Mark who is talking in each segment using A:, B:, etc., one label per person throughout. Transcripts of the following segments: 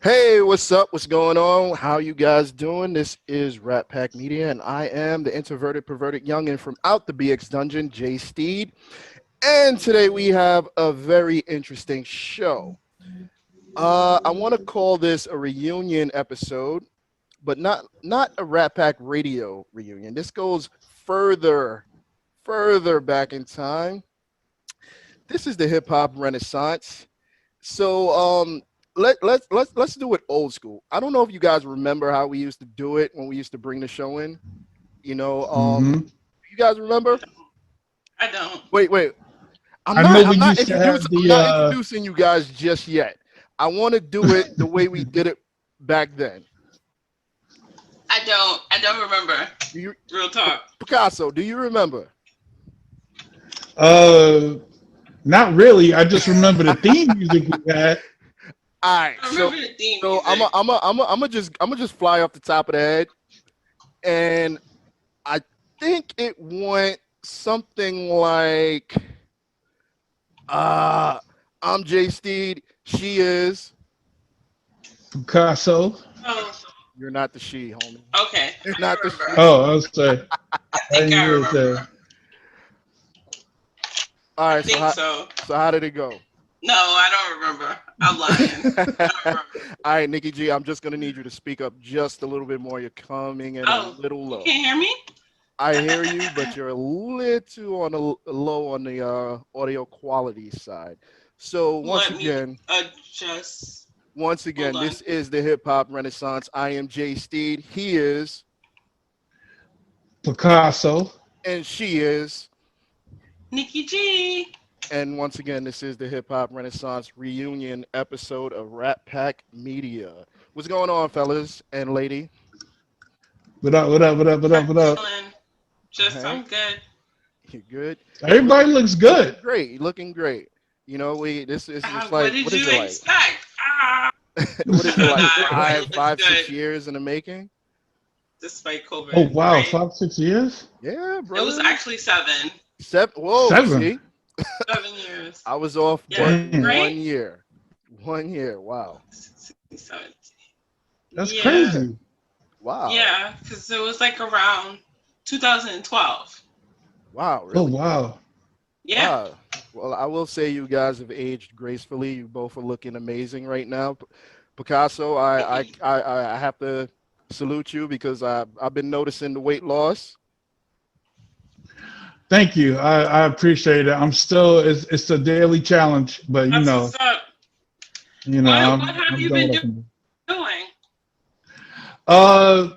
A: Hey, what's up? What's going on? How you guys doing? This is Rat Pack Media, and I am the introverted, perverted youngin from out the BX dungeon, J-Steed. And today we have a very interesting show. I want to call this a reunion episode, but not a Rat Pack Radio reunion. This goes further back in time. This is the hip hop renaissance. So let's do it old school. I don't know if you guys remember how we used to do it when we used to bring the show in.
B: Hmm.
A: You guys remember?
C: I don't.
A: Wait. I'm
B: I
A: not
B: know
A: I'm
B: we
A: not
B: used to
A: introducing
B: have
A: I'm
B: the
A: not introducing you guys just yet. I want to do it the way we did it back then.
C: I don't. I don't remember.
A: Do you,
C: Real talk.
A: Picasso, do you remember?
B: uh not really. I just remember the theme music we had.
A: All right.
C: I
A: So
C: remember the theme
A: so I'm
C: music.
A: a, I'm a, I'm a, I'm a just fly off the top of the head, and I think it went something like uh I'm J Steed, she is.
B: Picasso.
C: Oh,
A: You're not the she, homie.
C: okay.
A: You're
C: I
A: not the
C: remember.
A: she.
B: Oh, I was say.
C: I
B: I
C: think
B: didn't
C: I
B: hear it
C: remember.
B: say.
A: All
C: I
A: right, so
C: think so.
A: how did it go?
C: No, I don't remember. I'm lying. I don't remember.
A: All right, Nikki G, I'm just gonna need you to speak up just a little bit more. You're coming in a
C: Oh,
A: little
C: you
A: low.
C: can't hear me?
A: I hear you, but you're a little on low on the audio quality side. So
C: Let me adjust.
A: once
C: Hold
A: again,
C: on.
A: this is the hip hop renaissance. I am J Steed. He is,
B: Picasso.
A: and she is.
C: Nicki G.
A: And once again, this is the Hip Hop Renaissance reunion episode of Rat Pack Media. What's going on, fellas and lady?
B: What up? What up? What up? What up?
C: I'm
B: What up?
C: chilling. Just,
A: Hey,
C: I'm good.
A: you good? You
B: Everybody looks
A: looking
B: good.
A: great. You looking great. You know, we this is it's
C: What
A: like
C: did
A: what is
C: you
A: it like?
C: expect? Ah.
A: What is it like?
C: Nah, everybody looks
A: Five,
C: good
A: 6 years in the making?
C: despite
B: Oh
C: COVID,
B: wow,
C: right?
B: 5, 6 years,
A: Yeah,
C: It was
A: brother.
C: actually seven.
A: Seven. Whoa,
B: 7.
A: see,
C: 7 years.
A: I was off,
C: Yeah,
A: but
B: Damn,
C: right?
A: 1 year. 1 year. Wow.
C: 17.
B: that's
C: Yeah,
B: crazy.
A: Wow.
C: yeah, because it was like around 2012.
A: Wow.
B: Oh
A: Really?
B: wow.
C: Yeah.
A: Wow. Well, I will say you guys have aged gracefully. You both are looking amazing right now. Picasso, I have to salute you because I've been noticing the weight loss.
B: Thank you. I appreciate it. I'm still. It's a daily challenge, but
C: That's what's up. What have
B: I'm
C: you
B: doing
C: been
B: what I can do.
C: doing?
B: Uh,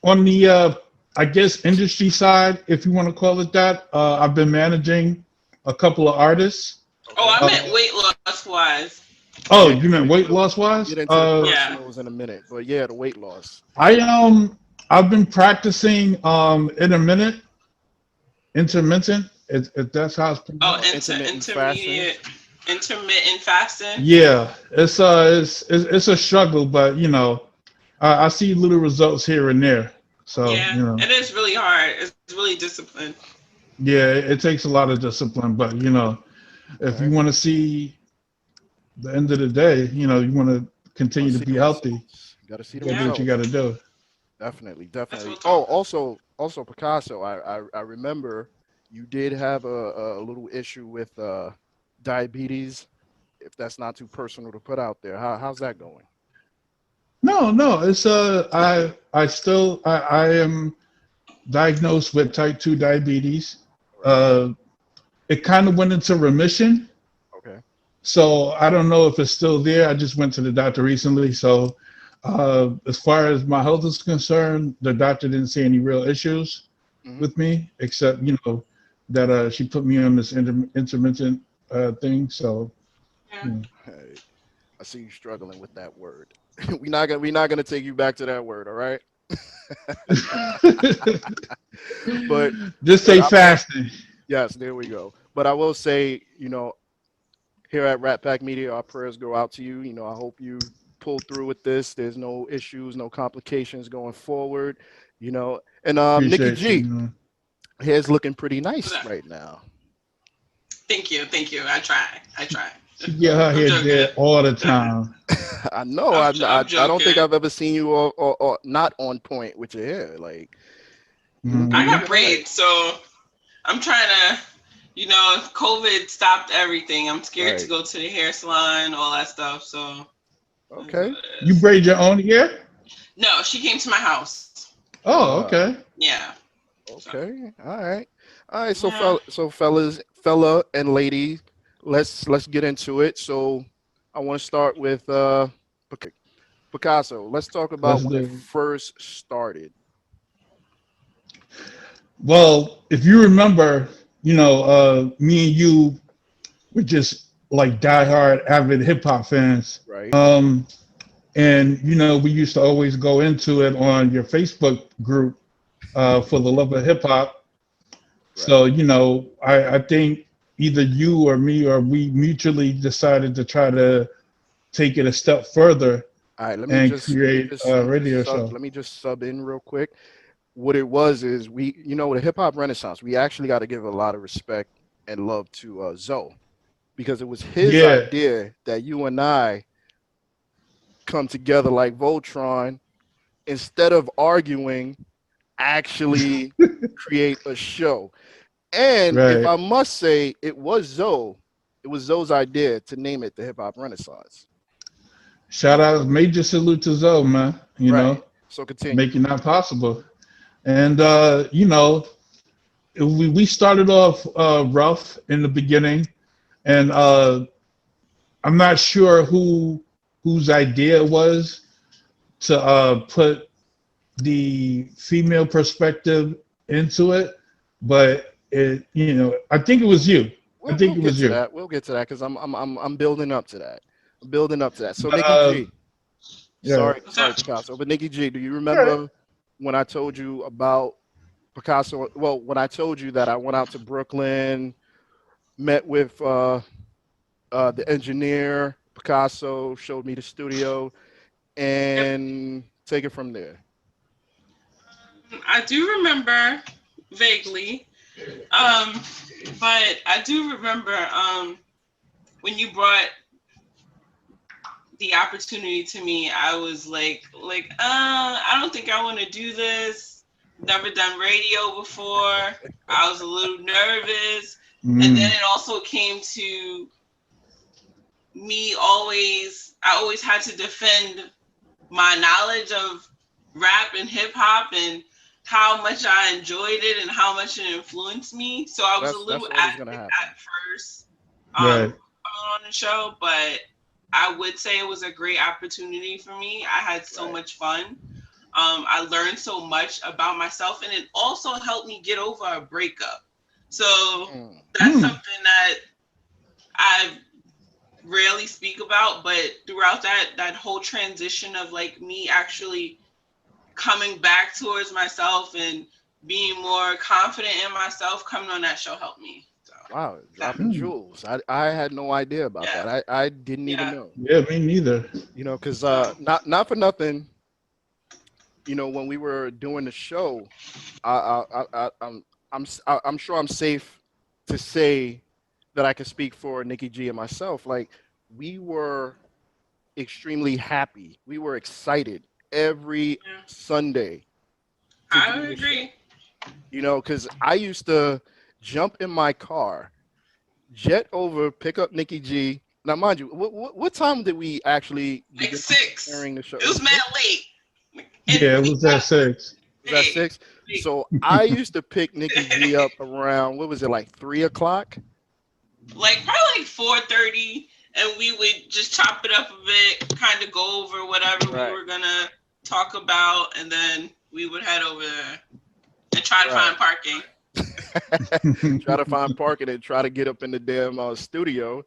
B: on the I guess industry side, if you want to call it that, I've been managing a couple of artists.
C: Oh,
A: Okay.
C: I
B: Uh,
C: meant weight loss wise.
B: oh,
A: Yeah,
B: you meant weight loss
A: we'll
B: wise?
A: get into the
C: Yeah.
A: personals in a minute, but yeah, the weight loss.
B: I've been practicing intermittent, if that's how it's
C: Oh,
B: pronounced.
A: Intermittent fasting.
C: intermittent fasting.
B: Yeah, it's a struggle, but I see little results here and there. So
C: Yeah, it is really hard. It's really disciplined.
B: yeah, it takes a lot of discipline, but if you
A: Okay.
B: want to see the end of the day, you want to
A: Want
B: continue
A: to
B: to
A: see
B: be
A: the
B: healthy.
A: results. You got to see
B: You
A: the
B: gotta do
C: Yeah,
B: what you gotta
A: results.
B: do.
A: Definitely,
C: that's
A: definitely.
C: what
A: Oh,
C: I'm talking.
A: also Picasso. I remember you did have a little issue with diabetes. If that's not too personal to put out there, how's that going?
B: No, it's I am diagnosed with type 2 diabetes.
A: All right.
B: Uh, it kind of went into remission.
A: Okay.
B: So I don't know if it's still there. I just went to the doctor recently. So as far as my health is concerned, the doctor didn't see any real issues
A: Hmm.
B: with me, except that she put me on this intermittent thing. So
C: Yeah,
B: you know.
A: Hey, I see you struggling with that word. We're not gonna take you back to that word. All right. but
B: Just
A: but
B: say
A: I will.
B: fasting.
A: Yes, there we go. But I will say, here at Rat Pack Media, our prayers go out to you. I hope you pull through with this. There's no issues, no complications going forward. And Nikki
B: Appreciate you.
A: G, hair's looking pretty
C: what's
A: nice
C: up?
A: right now.
C: Thank you, thank you. I try.
B: She get her
C: I'm
B: hair
C: joking.
B: did all the time.
A: I know.
C: I'm
A: I don't think
C: joking.
A: I've ever seen you or not on point with your hair. Like you
C: I
B: Hmm.
C: got
A: looking all right.
C: braids, so I'm trying to, COVID stopped everything. I'm scared to
A: Right.
C: go to the hair salon, all that stuff. So that's what
A: Okay.
C: it
B: You
C: is.
B: braid your own hair?
C: No, she came to my house.
B: Oh,
A: Uh,
B: okay.
C: Yeah. So
A: okay. All right. All right.
C: yeah.
A: So fella and lady, let's get into it. So I want to start with Picasso. Let's talk about
B: Let's
A: when it
B: do.
A: first started.
B: Well, if you remember, me and you were just like diehard avid hip hop fans.
A: Right.
B: And we used to always go into it on your Facebook group for the love of hip hop.
A: Right.
B: So, I think either you or me or we mutually decided to try to take it a step further
A: All right.
B: and create a radio show.
A: Let me just sub in real quick. What it was is the hip hop renaissance, we actually got to give a lot of respect and love to Zoe, because it was his
B: Yeah,
A: idea that you and I come together like Voltron, instead of arguing, actually create a show. And if
B: right.
A: I must say, it was Zoe's idea to name it the hip hop renaissance.
B: Shout out, major salute to Zoe, man.
A: Right. So continue.
B: Making that possible. And we started off rough in the beginning, and I'm not sure whose idea it was to put the female perspective into it, but I think it was you. I think
A: We'll
B: it
A: get
B: was
A: to
B: you.
A: that. We'll get to that because I'm building up to that. I'm building up to that. So
B: But
A: Nikki G,
B: yeah,
C: What's
A: sorry
C: up?
A: Picasso, but Nikki G, do you
B: yeah,
A: remember when I told you about Picasso? Well, when I told you that I went out to Brooklyn, met with the engineer, Picasso showed me the studio,
C: Yep.
A: and take it from there.
C: I do remember vaguely, um, but I do remember when you brought the opportunity to me. I was I don't think I want to do this. Never done radio before. I was a little nervous, and then
B: mm,
C: it also came to me always. I always had to defend my knowledge of rap and hip hop and how much I enjoyed it and how much it influenced me. So I was a
A: That's
C: little
A: always gonna
C: adamant
A: happen.
C: at first,
B: right.
C: coming on the show, but I would say it was a great opportunity for me. I had so
A: Right.
C: much fun. I learned so much about myself, and it also helped me get over a breakup. So
A: Mm,
C: that's
B: Mm.
C: something that I rarely speak about, but throughout that whole transition of like me actually coming back towards myself and being more confident in myself, coming on that show helped me. So
A: wow,
C: that
A: dropping
B: Mm.
A: jewels. I had no idea about
C: yeah,
A: that. I didn't even
C: yeah.
A: know.
B: Yeah, me neither.
A: Because
C: So
A: not for nothing. When we were doing the show, I'm sure I'm safe to say that I can speak for Nikki G and myself. Like, we were extremely happy. We were excited every
C: yeah,
A: Sunday to
C: I
A: do the show.
C: agree.
A: Because I used to jump in my car, jet over, pick up Nikki G. Now, mind you, what time did we actually
C: Like
A: begin
C: six.
A: airing the show?
C: It
A: It
C: was
A: was
C: mad
A: six?
C: late. And
B: Yeah, it
C: we
B: was at
C: got
B: 6.
A: Was that
C: hey,
A: six? So I used to pick Nikki G up around, what was it, like 3 o'clock?
C: like probably like 4:30, and we would just chop it up a bit, kind of go over whatever we
A: Right,
C: were gonna talk about, and then we would head over there and try to
A: right.
C: find parking.
A: Try to find parking and try to get up in the damn studio,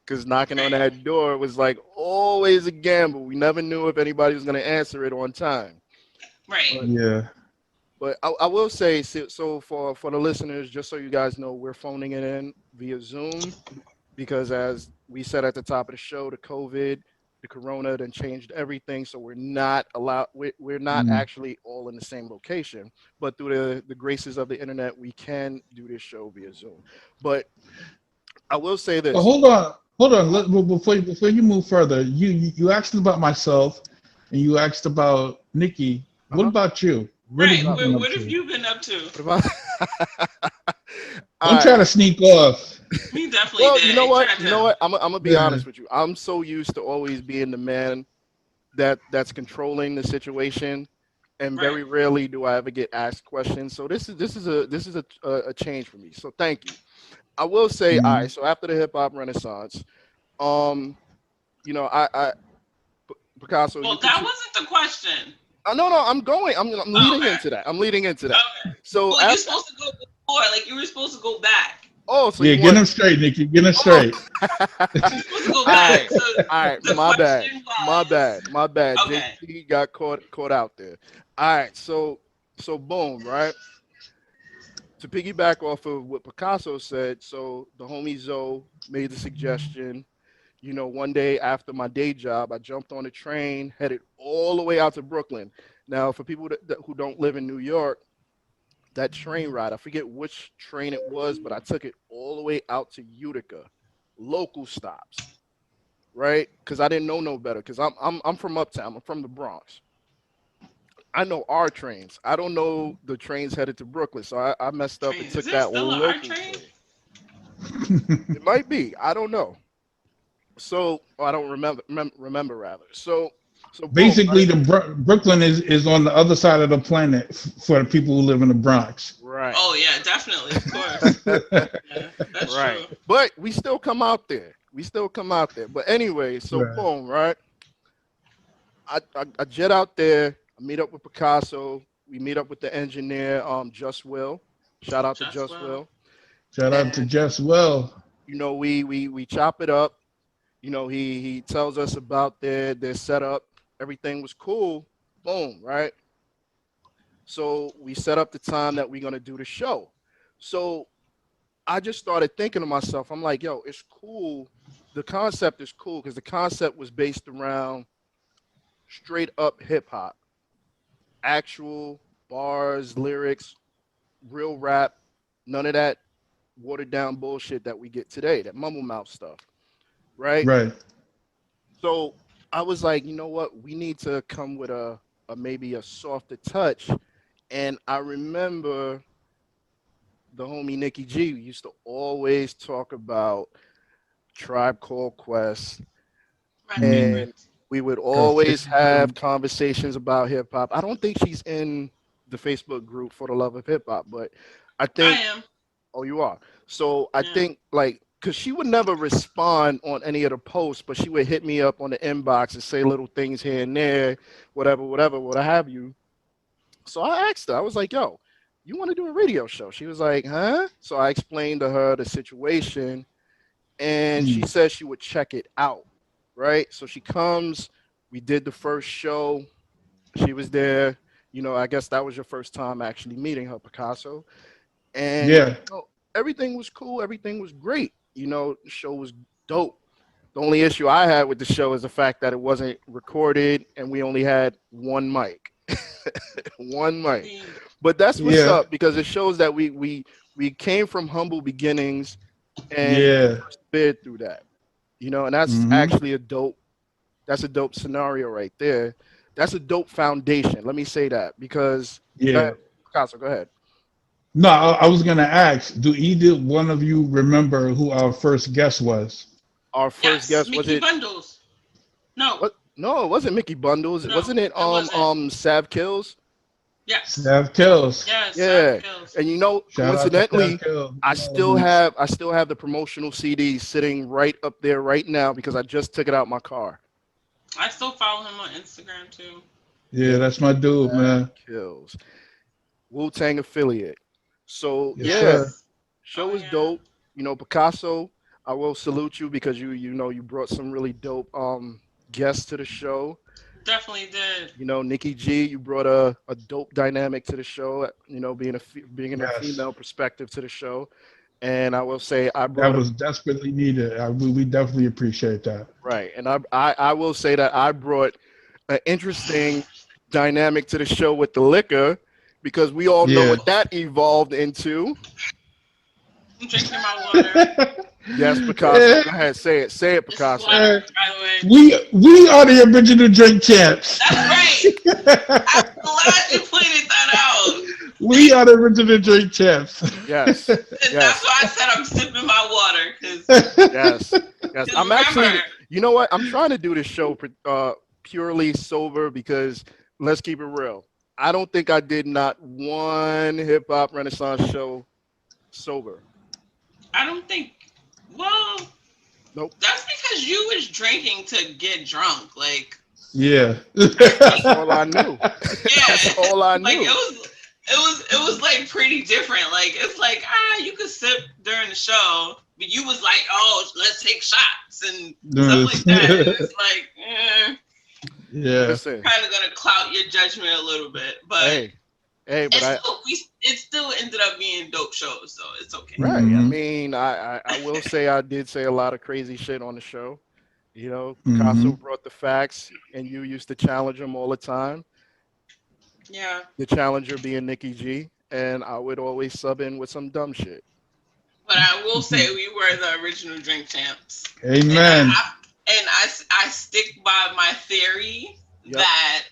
A: because knocking on that door was like always a gamble. We never knew if anybody was going to answer it on time.
C: Right.
A: But
B: Yeah.
A: I will say, so for the listeners, just so you guys know, we're phoning it in via Zoom, because as we said at the top of the show, the corona then changed everything. So we're not allowed, we're not
B: Mm.
A: actually all in the same location, but through the graces of the internet, we can do this show via Zoom. But I will say
B: But
A: this.
B: hold on. hold on. Before you move further, you asked about myself, and you asked about Nikki. What
A: Uh-huh.
B: about you? What have
C: Right.
B: you
A: What
B: been up
C: What have
B: to?
C: you been up to?
A: about? All
B: Don't
A: right.
B: try to sneak off.
C: He definitely
A: Well, you know
C: did. He
A: what?
C: tried
A: You know
C: to.
A: what? I'm gonna be
B: Yeah.
A: honest with you. I'm so used to always being the man that's controlling the situation, and
C: Right.
A: very rarely do I ever get asked questions. So this is a change for me. So thank you. I will say, all right.
B: Mhm.
A: So after the hip hop renaissance, um, I Picasso, you
C: Well,
A: could.
C: that wasn't the question.
A: No, no, I'm going. I'm
C: Oh,
A: leading
C: okay.
A: into that. I'm leading into that.
C: Okay.
A: So
C: Well, you're
A: after,
C: supposed to go before. Like you were supposed to go back.
A: oh, so
B: Yeah,
A: you
B: get
A: want?
B: him straight, Nikki. Get him
A: Oh,
B: straight.
C: You're supposed to go
A: all
C: back.
A: right,
C: So
A: all right.
C: the
A: My bad.
C: question
A: My
C: was,
A: bad. My bad.
C: okay.
A: JC got caught out there. All right. So boom. Right. To piggyback off of what Picasso said. So the homie Zoe made the suggestion. One day after my day job, I jumped on a train, headed all the way out to Brooklyn. Now, for people who don't live in New York, that train ride, I forget which train it was, but I took it all the way out to Utica, local stops, right? Because I didn't know no better. Because I'm from Uptown. I'm from the Bronx. I know our trains. I don't know the trains headed to Brooklyn. So I messed up and
C: Train. Is
A: took
C: there
A: that
C: still an R
A: local
C: train?
A: train. It might be. I don't know. So I don't remember rather. So boom,
B: Basically,
A: right?
B: the Brooklyn is on the other side of the planet for the people who live in the Bronx.
A: Right.
C: Oh yeah, definitely, of course. Yeah, that's
A: Right.
C: true.
A: But we still come out there. We still come out there. But anyway, so
B: Right.
A: boom, right? I jet out there. I meet up with Picasso. We meet up with the engineer, Just Will. Shout out to
C: Just
A: Just
C: well.
A: Will.
B: Shout out to
A: And
B: Jess Well.
A: we chop it up. He tells us about their setup. Everything was cool. Boom, right? So we set up the time that we're gonna do the show. So I just started thinking to myself, I'm like, yo, it's cool. The concept is cool because the concept was based around straight up hip hop, actual bars, lyrics, real rap, none of that watered down bullshit that we get today, that mumble mouth stuff, right?
B: Right.
A: So I was like, you know what? We need to come with a maybe a softer touch. And I remember the homie Nicki G used to always talk about Tribe Called Quest,
C: Right, right,
B: Mm.
A: and
C: right.
A: we would
B: Got
A: always
B: 52.
A: have conversations about hip hop. I don't think she's in the Facebook group for the love of hip hop, but I
C: I
A: think,
C: am.
A: oh, you are. So I
C: Yeah.
A: think like, cause she would never respond on any of the posts, but she would hit me up on the inbox and say little things here and there, whatever, what have you. So I asked her, I was like, yo, you want to do a radio show? She was like, huh? So I explained to her the situation, and she
B: Mm.
A: said she would check it out, right? So she comes, we did the first show, she was there. I guess that was your first time actually meeting her, Picasso. And
B: Yeah.
A: everything was cool, everything was great. The show was dope. The only issue I had with the show is the fact that it wasn't recorded and we only had one mic. One mic.
C: See,
A: But that's what's
B: Yeah.
A: up because it shows that we came from humble beginnings and we
B: Yeah.
A: persevered through that. And that's
B: Hmm.
A: actually a dope scenario right there. That's a dope foundation. Let me say that because go ahead,
B: Yeah.
A: Picasso, go ahead.
B: No, I was gonna ask, do either one of you remember who our first guest was?
A: Our first
C: yes,
A: guest was
C: Mickey
A: it
C: Bundles. No,
A: what? No, it wasn't Mickey Bundles. It
C: no,
A: wasn't it
C: it wasn't.
A: Sav Kills.
C: Yes,
B: Sav Kills.
C: yes, South
A: Yeah.
C: Kills.
A: And
B: Shout out to Sav
A: coincidentally,
B: Kills.
A: I
B: All
A: still
B: them.
A: have I still have the promotional CD sitting right up there right now because I just took it out my car.
C: I still follow him on Instagram too.
B: Yeah, that's my dude,
A: Sav
B: man.
A: Kills. Wu Tang affiliate. So
B: Yes,
A: yeah,
B: sir.
C: Yes.
A: show
C: Oh
A: was
C: yeah.
A: dope. Picasso, I will salute you because you brought some really dope guests to the show.
C: Definitely did.
A: Nikki G, you brought a dope dynamic to the show. Being in a
B: Yes.
A: female perspective to the show, and I will say I
B: That
A: brought a
B: was desperately needed. We definitely appreciate that.
A: right, and I will say that I brought an interesting dynamic to the show with the liquor because we all know
B: Yeah.
A: what that evolved into.
C: I'm drinking my water.
A: Yes, Picasso. Go ahead, say it. Say it,
C: This is
A: Picasso.
C: water, by the way.
B: We are the original drink champs.
C: That's right. I'm glad you pointed that out.
B: We are the original drink champs.
A: Yes,
C: And that's
A: yes,
C: why I said I'm sipping my water. Because
A: yes, yes. I'm
C: remember,
A: actually, you know what? I'm trying to do this show purely sober because let's keep it real. I don't think I did not one hip hop renaissance show sober.
C: I don't think, well,
A: Nope.
C: that's because you was drinking to get drunk. Like,
B: Yeah.
A: That's all I knew. That's
C: yeah,
A: all I
C: like
A: knew.
C: it was like pretty different. Like, it's like, you could sip during the show, but you was like, oh, let's take shots and stuff like that. And it's like,
B: Yeah.
A: Listen,
C: kind of gonna clout your judgment a little bit, but
A: hey, hey, but
C: it still ended up being dope shows, so it's okay.
A: right. I
B: Hmm.
A: mean, I will say I did say a lot of crazy shit on the show. You know,
B: Hmm.
A: Picasso brought the facts, and you used to challenge him all the time.
C: Yeah,
A: The challenger being Nicki G, and I would always sub in with some dumb shit.
C: but I will say we were the original drink champs, and
B: Amen.
C: I stick by my theory
A: Yep.
C: that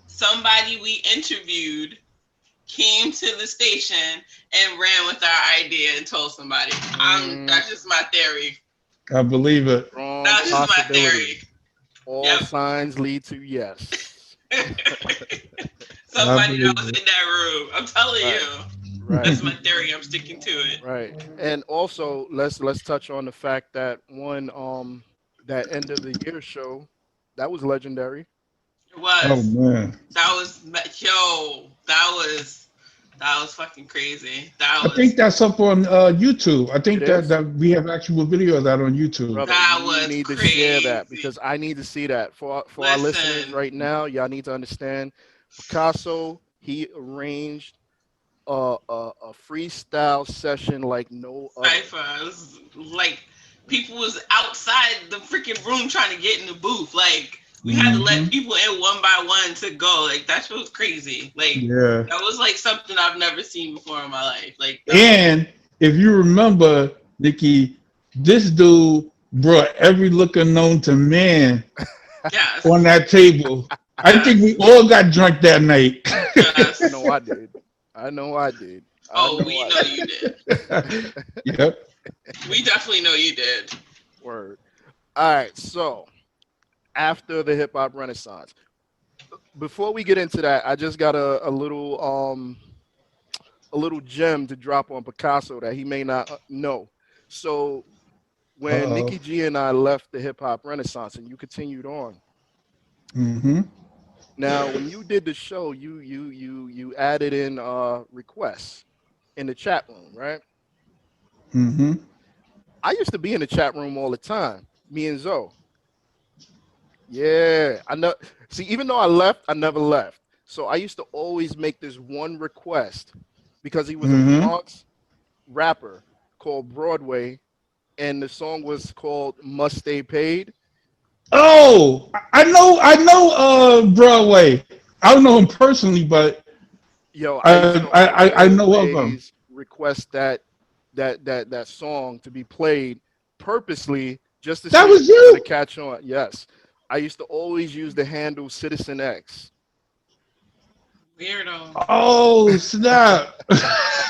C: somebody we interviewed came to the station and ran with our idea and told somebody. That's just my theory.
B: I believe it.
A: Strong
C: That's just my
A: possibility.
C: theory.
A: All
C: Yep.
A: signs lead to yes.
B: I
C: Somebody that
B: believe
C: was
B: it.
C: in that room. I'm telling
A: Right.
C: you.
A: Right.
C: That's my theory. I'm sticking to it.
A: Right. And also let's touch on the fact that one that end of the year show that was legendary.
C: It
B: Oh
C: was.
B: man.
C: That was yo. That was fucking crazy.
B: I think that's up on YouTube. I
A: It
B: think
A: is.
B: that we have actual video of that on YouTube.
A: Brother,
C: that
A: you
C: was
A: need to share that
C: crazy.
A: because I need to see that for our listeners
C: Listen,
A: right now. Y'all need to understand. Picasso, he arranged a freestyle session like no other.
C: Cypher. It was like people was outside the freaking room trying to get in the booth. Like we had to
B: Hmm.
C: let people in one by one to go. Like that shit was crazy. Like
B: Yeah.
C: that was like something I've never seen before in my life. Like that was
B: And if you remember, Nikki, this dude brought every looker known to man on
C: yes,
B: that table. I think
C: yes,
B: we all got drunk that night.
A: I know
C: yes.
A: I did. I know I did. I
C: Oh,
A: know
C: we
A: I
C: know
A: did.
C: you did.
B: Yep.
C: We definitely know you did.
A: Word. All right. So after the hip hop renaissance, before we get into that, I just got a little gem to drop on Picasso that he may not know. So when
B: Uh-oh.
A: Nicki G and I left the hip hop renaissance and you continued on.
B: Mm-hmm.
A: Now, when you did the show, you added in requests in the chat room, right?
B: Mm-hmm.
A: I used to be in the chat room all the time, me and Zoe. Yeah, I know. See, even though I left, I never left. So I used to always make this one request because he was a
B: Mm-hmm.
A: Bronx rapper called Broadway, and the song was called "Must Stay Paid."
B: Oh, I know Broadway. I don't know him personally, but
A: Yo, I used to
B: I know of him.
A: always request that song to be played purposely just to
B: That
A: see if
B: was
A: it's gonna
B: you?
A: catch on. Yes, I used to always use the handle Citizen X.
C: Weirdo.
B: Oh snap.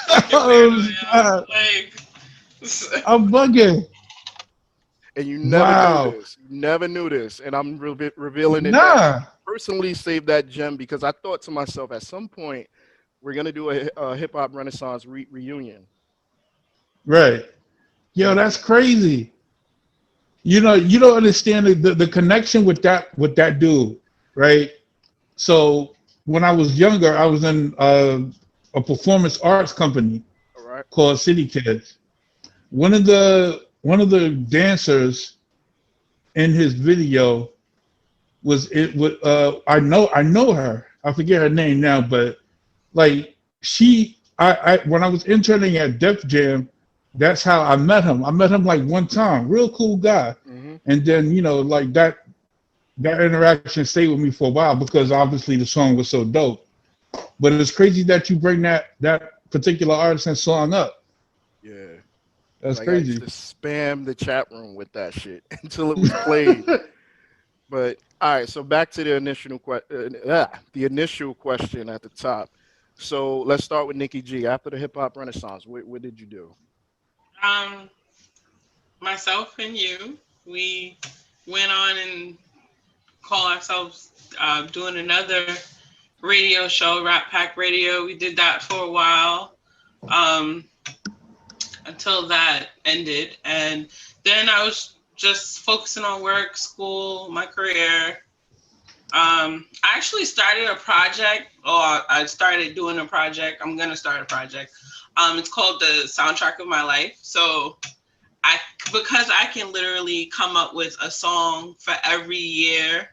C: Fucking
B: Oh
C: weirdo, yo.
B: snap.
C: Like
B: I'm bugging.
A: And you never knew
B: Wow.
A: this. You never knew this, and I'm revealing it now.
B: Nah.
A: Personally, saved that gem because I thought to myself, at some point, we're gonna do a hip hop renaissance reunion.
B: Right. Yo,
A: And
B: that's crazy. You know, you don't understand the connection with that dude, right? So when I was younger, I was in a performance arts company
A: all right,
B: called City Kids. One of the dancers in his video was it with I know her. I forget her name now, but like I when I was interning at Def Jam, that's how I met him. I met him like one time, real cool guy.
A: mm-hmm.
B: And then, you know, like that interaction stayed with me for a while because obviously the song was so dope. But it's crazy that you bring that particular artist and song up.
A: Yeah,
B: That's
A: Like I used
B: crazy.
A: to spam the chat room with that shit until it was played. But all right, so back to the initial question at the top. So let's start with Nicki G. After the hip hop renaissance, what did you do?
C: Um, Myself and you, we went on and called ourselves doing another radio show, Rap Pack Radio. We did that for a while um, until that ended. And then I was just focusing on work, school, my career. I actually started a project, or I started doing a project. I'm going to start a project. It's called the Soundtrack of My Life. So I, because I can literally come up with a song for every year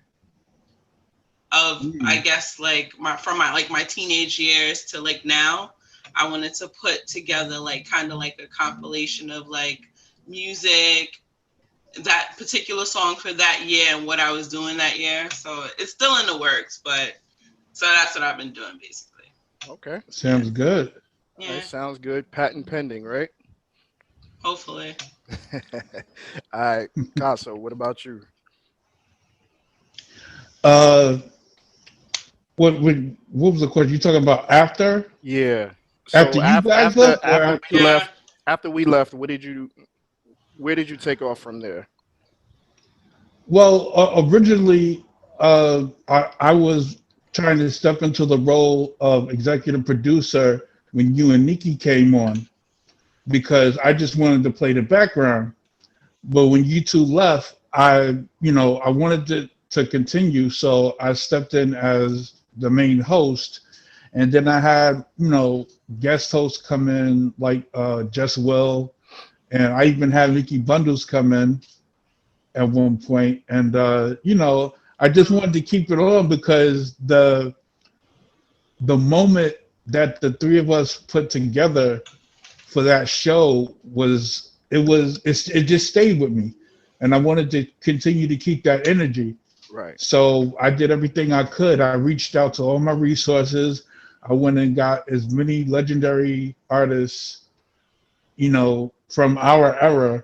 C: of, I
B: Mm.
C: guess, like my teenage years to like now. I wanted to put together like kind of like a compilation of like music, that particular song for that year and what I was doing that year. So it's still in the works, but so that's what I've been doing basically.
A: Okay.
C: Yeah.
B: Sounds good.
A: All right,
C: Yeah.
A: sounds good. Patent pending, right?
C: Hopefully.
A: All right, Casso, what about you?
B: Uh, what was the question? You talking about
A: Yeah.
B: after
A: So
B: you guys left or after?
C: Yeah.
A: after we left, where did you take off from there?
B: Well, originally, I was trying to step into the role of executive producer when you and Nikki came on because I just wanted to play the background. But when you two left, I wanted to continue, so I stepped in as the main host, and then I had, guest hosts come in like Just Will, and I even had Mickey Bundles come in at one point, and I just wanted to keep it on because the moment that the three of us put together for that show it just stayed with me, and I wanted to continue to keep that energy.
A: Right.
B: So I did everything I could. I reached out to all my resources. I went and got as many legendary artists, from our era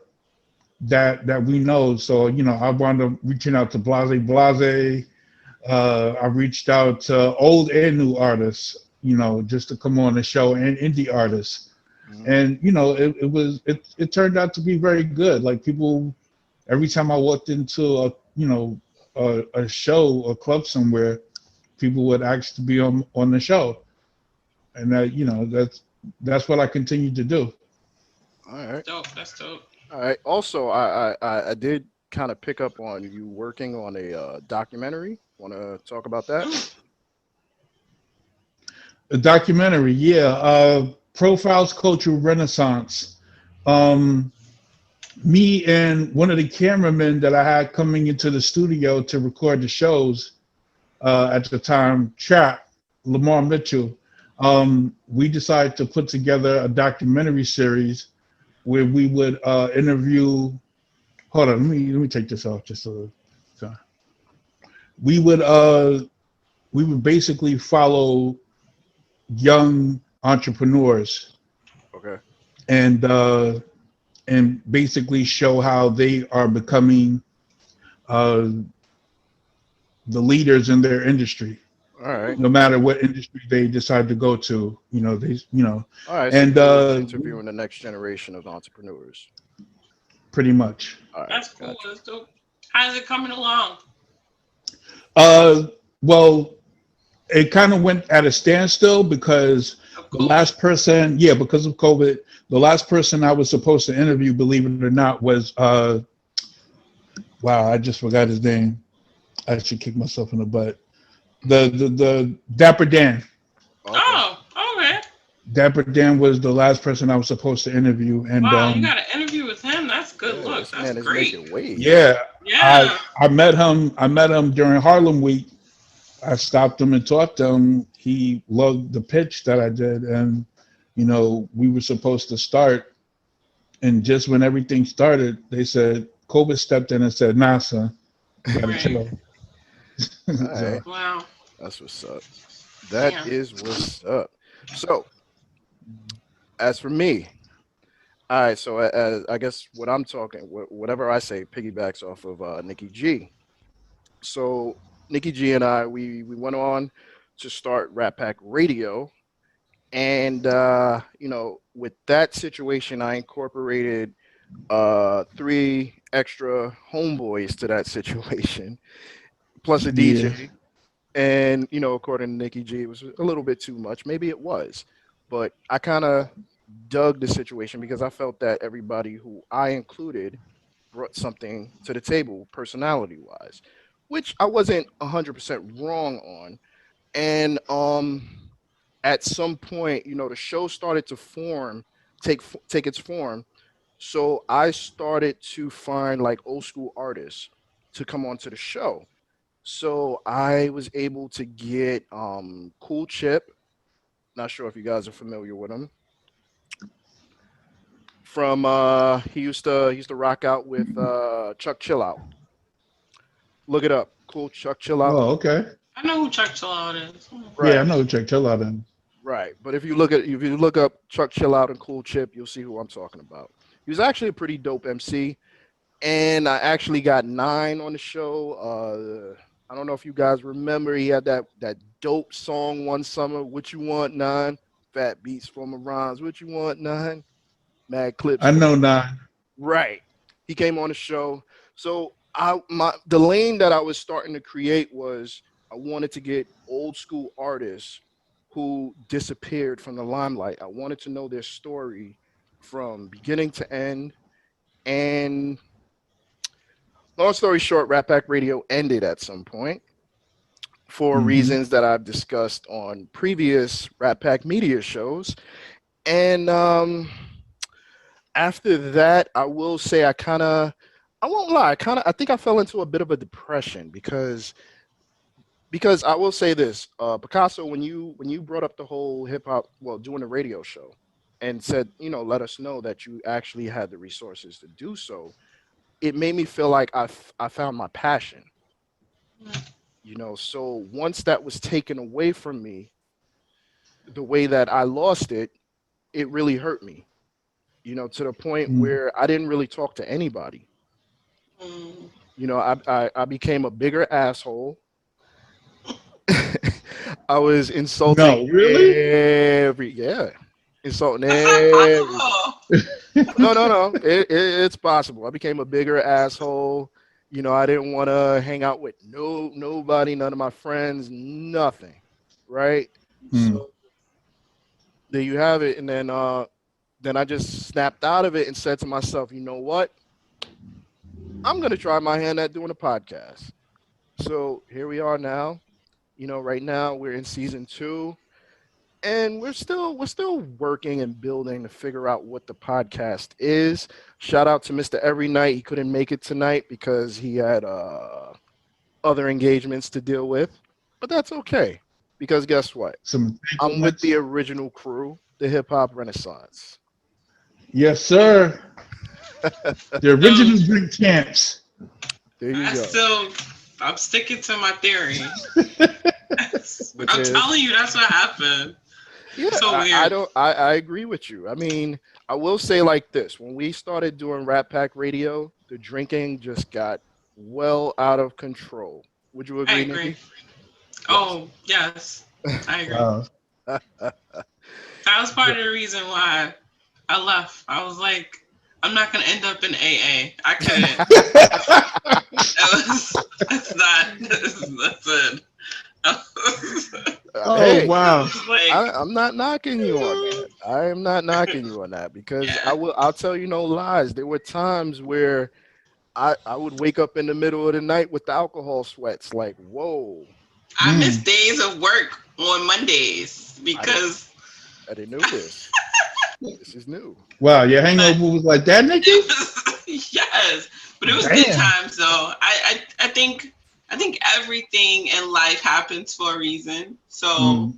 B: that we know. So I wound up reaching out to Blase Blase. I reached out to old and new artists, just to come on the show, and indie artists.
A: Mhm.
B: And it turned out to be very good. Like, people, every time I walked into a show or club somewhere, people would ask to be on the show, and that's what I continue to do.
A: All right.
C: Dope. That's dope.
A: All right. Also, I did kind of pick up on you working on a documentary. Want to talk about that?
C: Mm.
B: A documentary, yeah. Profiles Cultural Renaissance. Um, Me and one of the cameramen that I had coming into the studio to record the shows at the time, Trap, Lamar Mitchell, we decided to put together a documentary series where we would interview. Hold on, let me take this off just a little. So we would we would basically follow young entrepreneurs,
A: Okay.
B: and basically show how they are becoming uh, the leaders in their industry,
A: All right.
B: no matter what industry they decide to go to.
A: All right. So
B: And
A: you was interviewing the next generation of entrepreneurs.
B: pretty much.
A: All right.
C: That's cool.
A: Gotcha.
C: That's dope. How's it coming along?
B: Uh, well, it kind of went at a standstill because
C: Of
B: the
C: COVID.
B: last person, yeah, because of COVID, the last person I was supposed to interview, believe it or not, was wow, I just forgot his name. I should kick myself in the butt. The Dapper Dan.
A: Okay.
C: Oh, okay.
B: Dapper Dan was the last person I was supposed to interview, and
C: Wow, you got an interview with him. That's good
A: Yeah,
C: look.
A: this
C: That's
A: man is
C: great.
A: making waves.
B: yeah, I
C: Yeah.
B: I met him. I met him during Harlem Week. I stopped him and talked to him. He loved the pitch that I did, and we were supposed to start. And just when everything started, they said COVID stepped in and said, "Nah, son, you got to
C: Right.
B: chill."
A: All
B: So
A: right.
C: Wow.
A: That's what's up. That
C: Damn.
A: is what's up. So, as for me, All right, so I guess what I'm talking, whatever I say, piggybacks off of Nicki G. So Nicki G and I, we went on to start Rat Pack Radio, and with that situation, I incorporated three extra homeboys to that situation, plus a
B: Yeah.
A: DJ. And according to Nicki G, it was a little bit too much. Maybe it was, but I kind of dug the situation because I felt that everybody who I included brought something to the table, personality wise, which I wasn't 100% wrong on. And at some point, the show started to take its form. So I started to find like old school artists to come onto the show. So I was able to get Cool Chip. Not sure if you guys are familiar with him. From he used to rock out with Chuck Chillout. Look it up. Cool Chuck Chillout.
B: Oh, okay.
C: I know who Chuck Chillout is.
B: Yeah, I
A: Right.
B: know Check Chill Out in.
A: Right. But if you look up Chuck Chillout and Cool Chip, you'll see who I'm talking about. He was actually a pretty dope MC, and I actually got nine on the show. I don't know if you guys remember, he had that dope song one summer. What you want, nine? Fat beats from the rhymes. What you want, nine? Mad clips
B: I
A: from
B: know nine.
A: right. He came on the show. So the lane that I was starting to create was I wanted to get old school artists who disappeared from the limelight. I wanted to know their story from beginning to end. And long story short, Rat Pack Radio ended at some point for
B: Hmm.
A: reasons that I've discussed on previous Rat Pack Media shows. And after that, I will say I won't lie, I think I fell into a bit of a depression because I will say this, Picasso, when you brought up the whole hip hop, well, doing a radio show, and said, let us know that you actually had the resources to do so, it made me feel like I found my passion. So once that was taken away from me, the way that I lost it, it really hurt me. To the point where I didn't really talk to anybody.
C: Mm.
A: I became a bigger asshole. I was insulting
B: No, really?
A: every yeah, insulting
C: That's not
A: everybody.
C: possible.
A: No, no, no. It's possible. I became a bigger asshole. I didn't want to hang out with nobody, none of my friends, nothing. Right.
B: Hmm.
A: So there you have it. And then I just snapped out of it and said to myself, you know what? I'm gonna try my hand at doing a podcast. So here we are now. Right now we're in season two, and we're still working and building to figure out what the podcast is. Shout out to Mr. Every Night. He couldn't make it tonight because he had other engagements to deal with, but that's okay because guess what?
B: Some
A: I'm with the
B: entanglements.
A: original crew, the Hip Hop Renaissance.
B: Yes, sir. The
C: So
B: original drink champs.
A: There you
C: I
A: go.
C: still, I'm sticking to my theory.
A: Which
C: I'm
A: is
C: telling you, that's what happened.
A: yeah,
C: So
A: I
C: weird.
A: don't I agree with you. I mean, I will say like this: when we started doing Rat Pack Radio, the drinking just got well out of control. Would you
C: I
A: agree,
C: agree.
A: Nikki? Yes.
C: Oh, yes, I agree.
B: Wow.
C: That was
A: Yeah.
C: part of the reason why I left. I was like, I'm not gonna end up in AA. I couldn't. That was that's not that's it.
B: Oh,
A: Hey,
C: It
B: wow.
C: was like,
A: I'm not knocking you on that. I am not knocking you on that because
C: yeah.
A: I'll tell you no lies. There were times where I would wake up in the middle of the night with the alcohol sweats. Like, whoa,
C: I miss
B: Mm.
C: days of work on Mondays
A: I didn't
C: because
A: I didn't know this. This is new.
B: Wow, your
C: but
B: hangover was like that, Nikki?
C: it was yes, but it was good
B: Damn.
C: times though. I think everything in life happens for a reason. So
B: Mm.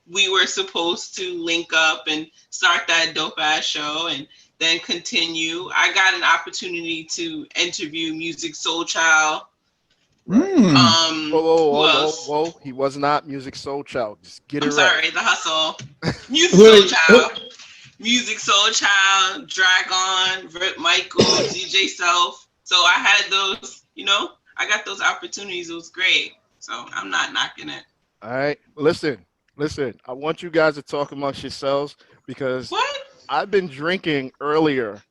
C: we were supposed to link up and start that dope ass show and then continue. I got an opportunity to interview Music Soul Child.
A: Right.
B: Mm.
A: Whoa, whoa,
C: Who
A: whoa, whoa,
C: else?
A: whoa. He was not Music Soul Child. Just get it
C: I'm
A: right.
C: sorry, The Hustle. Music Soul
B: Wait,
C: Child. Music Soul Child, Dragon, Rip Michael, DJ Self. So I had those, I got those opportunities. It was great. So I'm not knocking it.
A: All right. Listen. I want you guys to talk amongst yourselves because
C: What?
A: I've been drinking earlier.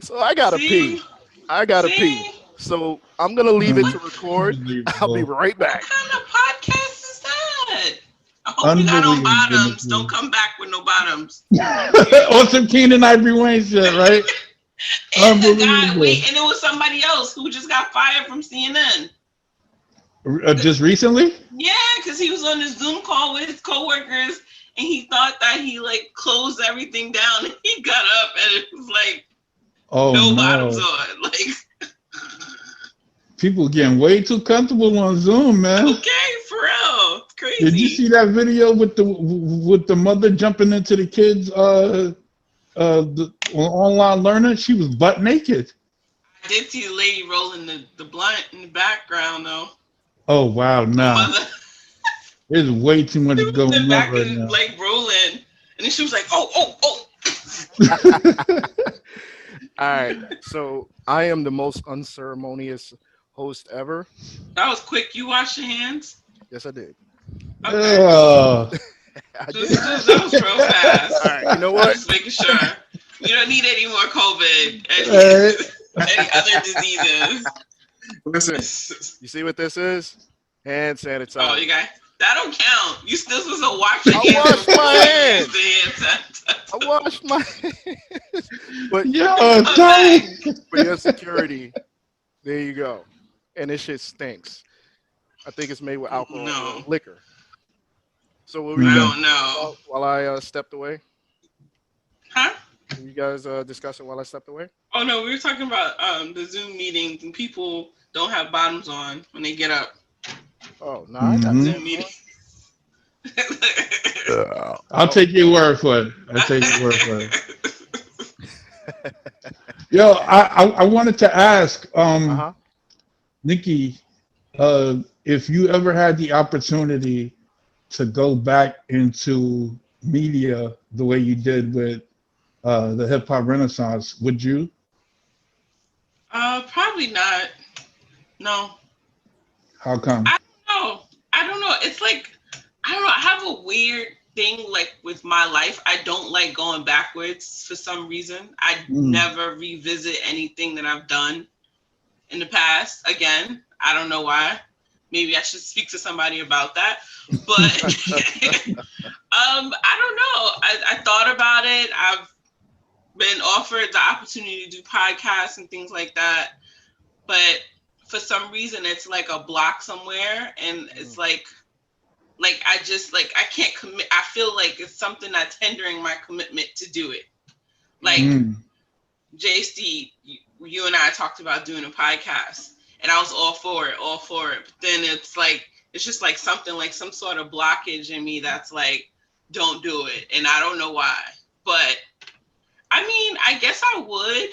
A: So I gotta pee.
C: See?
A: I gotta pee.
C: See?
A: So I'm gonna leave it
C: What?
A: to record. I'll be
B: Unbelievable.
A: right
C: What
A: back.
C: kind of podcast is that? I hope you got on bottoms. Don't
B: Unbelievable.
C: come back with no bottoms.
B: On some Keenan Ivory Wayne shit, right?
C: And the guy,
B: Unbelievable.
C: wait, and it was somebody else who just got fired from CNN.
B: Just recently?
C: Yeah, because he was on a Zoom call with his coworkers, and he thought that he like closed everything down. And he got up, and it was like
B: Oh
C: no bottoms
B: no.
C: on. Like,
B: People getting way too comfortable on Zoom, man.
C: okay, for real, it's
B: Did you
C: crazy.
B: see that video with the mother jumping into the kids the online learning? She was butt naked.
C: I did see the lady rolling the blunt in the background though.
B: Oh wow,
C: The
B: nah.
C: mother,
B: There's way too much
C: she was in the
B: going on
C: back
B: right
C: and
B: now.
C: like rolling, and then she was like, oh.
A: All right. So I am the most unceremonious host ever.
C: That was quick. You wash your hands.
A: Yes, I did.
C: Okay,
B: Ugh.
A: I did.
C: that was real fast.
A: All right. You know
C: I'm
A: what?
C: just making sure. We don't need any more COVID.
B: Alright.
C: Any other diseases.
A: Listen. You see what this is? Hand sanitizer.
C: Oh, you guys, that don't count. You still supposed to wash your
A: I
C: hands
A: washed
C: before
A: my
C: you
A: hands.
C: use the hand
A: I
C: sanitizer.
A: washed my hands. But
B: Yo,
C: Okay.
B: Tony.
A: for your security, there you go. And this shit stinks. I think it's made with alcohol,
C: No,
A: liquor. So what were you
C: I
A: guys
B: Mm.
C: don't know.
A: while I stepped away?
C: Huh?
A: Were you guys discussing while I stepped away?
C: Oh no, we were talking about the Zoom meetings and people don't have bottoms on when they get up.
A: Oh no, I got
B: Hmm.
C: Zoom
A: pants
C: meeting.
A: on.
B: I'll
A: Oh,
B: take your word for it. I'll take your word for it. Yo, I wanted to ask,
A: uh-huh.
B: Nikki, if you ever had the opportunity to go back into media the way you did with the hip hop renaissance, would you?
C: Probably not. No.
B: How come?
C: I don't know. I don't know. It's like I don't know. I have a weird thing like with my life. I don't like going backwards for some reason. I
B: Mm.
C: never revisit anything that I've done in the past again. I don't know why. Maybe I should speak to somebody about that. But I don't know. I thought about it. I've been offered the opportunity to do podcasts and things like that. But for some reason it's like a block somewhere and it's like I just like I can't commit. I feel like it's something that's hindering my commitment to do it. Like
B: Mm.
C: J-Steed, you and I talked about doing a podcast, and I was all for it, all for it. But then it's like it's just like something like some sort of blockage in me that's like, don't do it, and I don't know why. But I mean, I guess I would.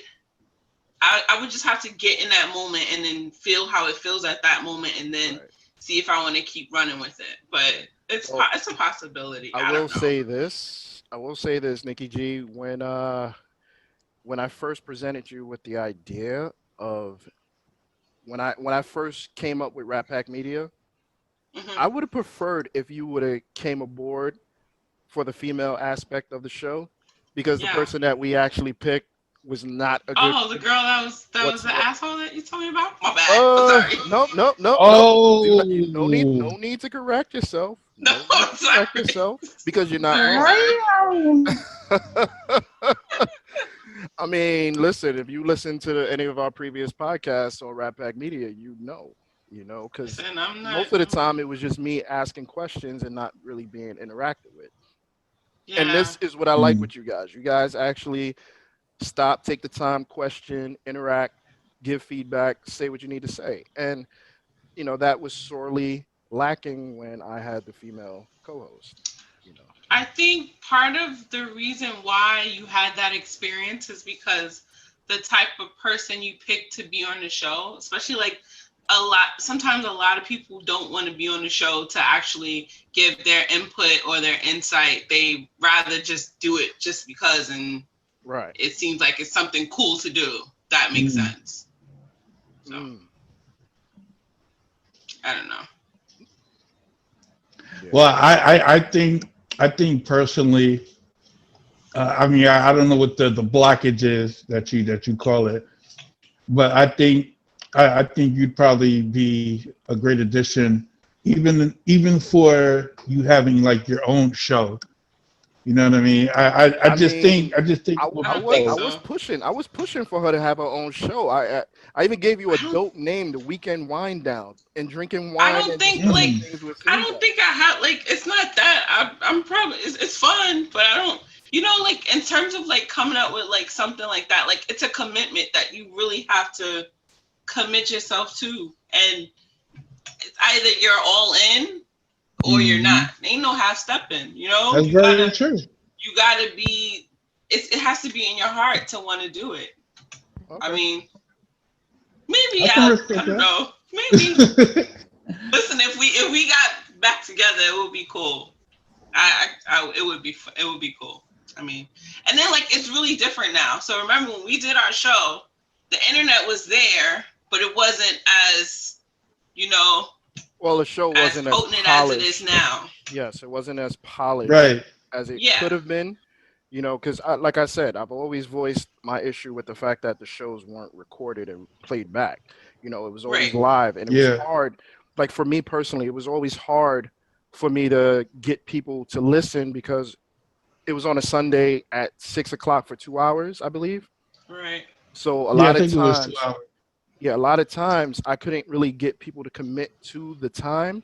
C: I would just have to get in that moment and then feel how it feels at that moment, and then
A: Right.
C: see if I want to keep running with it. But
A: Well,
C: it's a possibility.
A: I
C: I
A: will
C: don't know.
A: say this. I will say this, Nikki G. When I first presented you with the idea of when I first came up with Rat Pack Media,
C: Hmm.
A: I would have preferred if you would have came aboard for the female aspect of the show because the
C: Yeah.
A: person that we actually picked was not a good
C: Oh, the
A: fit
C: girl that was the
A: whatsoever.
C: asshole that you told me about. My bad. I'm sorry.
A: Nope, nope, nope, nope. Do not, you,
B: Oh.
A: no need to correct yourself.
C: No,
A: No need
C: I'm
A: to
C: sorry.
A: correct yourself because you're not
C: Sorry,
A: wrong.
C: sorry.
A: I mean, listen, if you listen to any of our previous podcasts on Rat Pack Media, because
C: Listen, I'm not.
A: most of the time it was just me asking questions and not really being interacted with. And
C: Yeah.
A: this is what I like
B: Mm.
A: with you guys. You guys actually stop, take the time, question, interact, give feedback, say what you need to say. And, that was sorely lacking when I had the female co-host, you know.
C: I think part of the reason why you had that experience is because the type of person you picked to be on the show, especially like sometimes a lot of people don't want to be on the show to actually give their input or their insight. They rather just do it just because, and
A: Right.
C: it seems like it's something cool to do. That makes
B: Mm.
C: sense. So
A: Mm.
C: I don't know.
A: Yeah.
B: Well, I think personally, I mean, I don't know what the blockage is that you call it, but I think you'd probably be a great addition, even for you having like your own show. You know what I mean? I
A: I
B: just think
A: mean,
B: I just think
A: I,
B: it would
C: I
B: be
C: don't think
A: I
B: dope.
A: was
C: so.
A: pushing. I was pushing for her to have her own show. I even gave you a
C: I don't.
A: dope name, the Weekend Wind Down, and drinking
C: I
A: wine
C: don't
A: and
C: think
A: discussing
B: Mm.
A: things with
C: I don't
A: females.
C: think I have like. It's not that. I'm probably. It's fun, but I don't. Like in terms of like coming up with like something like that, like it's a commitment that you really have to commit yourself to, and it's either you're all in or you're not.
B: Hmm.
C: Ain't no half stepping. You know,
B: That's very true.
C: you gotta be. It has to be in your heart to want to do it. I
A: Okay.
C: mean, maybe
B: I can
C: I
B: respect
C: don't
B: that.
C: know. Maybe listen. If we got back together, it would be cool. It would be it would be cool. I mean, and then like it's really different now. So remember when we did our show, the internet was there, but it wasn't as you know
A: Well, the show
C: as
A: wasn't as
C: potent as it is
A: polished.
C: now.
A: Yes, it wasn't as polished
B: Right.
A: as it
C: Yeah.
A: could have been. Because like I said, I've always voiced my issue with the fact that the shows weren't recorded and played back. It was always
C: Right.
A: live, and it was
B: Yeah.
A: hard. Like for me personally, it was always hard for me to get people to listen because it was on a Sunday at 6 o'clock for 2 hours, I believe.
C: Right.
A: So a
B: Yeah. I
A: lot of
B: think it was two
A: times,
B: hours.
A: yeah, a lot of times I couldn't really get people to commit to the time.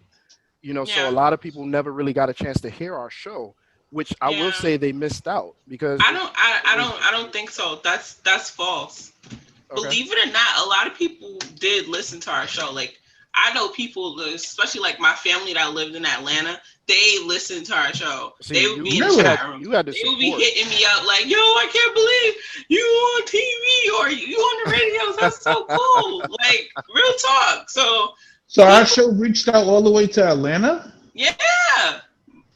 A: So a
C: Yeah.
A: lot of people never really got a chance to hear our show, which I will
C: Yeah.
A: say they missed out because
C: I
A: it
C: don't. I
A: was
C: don't. I don't think so. That's false.
A: okay.
C: Believe it or not, a lot of people did listen to our show. Like I know people, especially like my family that lived in Atlanta, they listened to our show.
A: See,
C: They would
A: you
C: be in the
A: you
B: Really?
A: had
C: chat room.
A: you had the
C: They would be
A: support.
C: hitting me up like, "Yo, I can't believe you on TV or you on the radio. That's so cool." Like real talk. So
B: So our
C: people,
B: show reached out all the way to Atlanta?
C: yeah.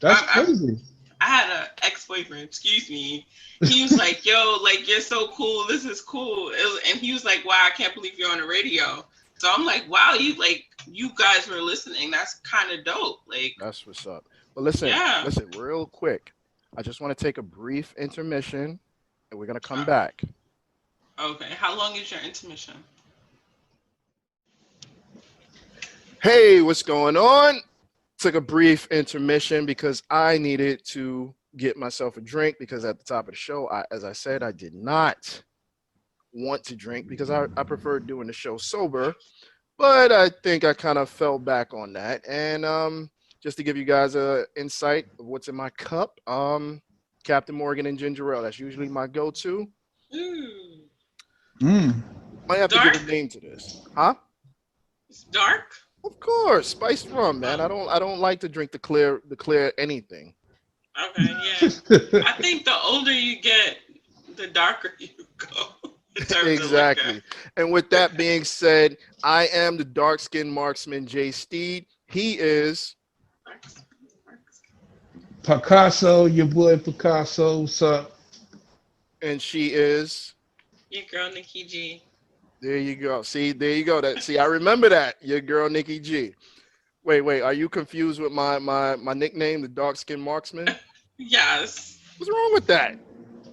B: That's crazy.
C: I had an ex-boyfriend, excuse me. He was like, "Yo, like you're so cool. This is cool." And he was like, "Wow, I can't believe you're on the radio." So I'm like, "Wow, you guys were listening. That's kind of dope." Like,
A: That's what's up. But listen,
C: yeah.
A: listen, real quick. I just want to take a brief intermission, and we're gonna come
C: Uh,
A: back.
C: Okay. How long is your intermission?
A: Hey, what's going on? Took a brief intermission because I needed to get myself a drink because at the top of the show, as I said, I did not want to drink because I preferred doing the show sober. But I think I kind of fell back on that. And just to give you guys a insight of what's in my cup, Captain Morgan and ginger ale. That's usually my go-to.
C: Ooh,
B: Mm.
A: Might have to give a
C: dark.
A: name to this, huh?
C: It's dark.
A: Of course, spiced rum, man.
C: Oh,
A: I don't like to drink the clear anything.
C: okay. Yeah. I think the older you get, the darker you go in terms of liquor.
A: Exactly. And with that being said, I am the dark-skinned marksman J-Steed. He is,
B: Picasso, your boy Picasso, what's up?
A: and she is.
C: Your girl Nicki G.
A: There you go. See, there you go. I remember that. Your girl Nicki G. Wait. Are you confused with my nickname, the dark-skinned marksman?
C: Yes.
A: What's wrong with that?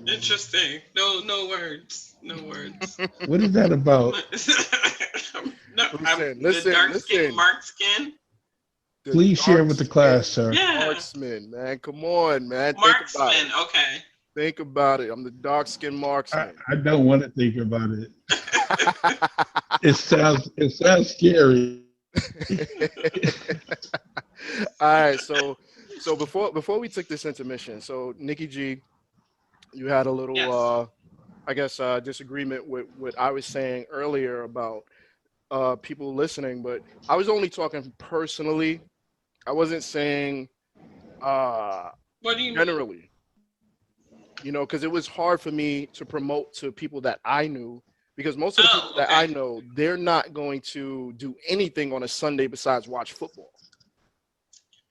C: Interesting. No words. No words.
B: What is that about?
C: No, I'm
A: Listen,
C: the
A: listen,
C: dark skin,
A: listen.
C: mark skin.
A: The
B: Please share with the class,
A: dark-skinned
B: sir.
C: Yeah,
A: marksman, man. Come on, man. Think about it.
C: marksman. Okay.
A: Think about it. I'm the dark-skinned
B: I,
A: marksman.
B: I don't want to think about it. It sounds scary.
A: All right, so before we took this intermission, so Nikki G, you had a little
C: Yes.
A: I guess disagreement with what I was saying earlier about people listening, but I was only talking personally. I wasn't saying uh
C: What do you mean?
A: generally, because it was hard for me to promote to people that I knew because most of the people
C: Oh,
A: that I
C: okay.
A: know, they're not going to do anything on a Sunday besides watch football.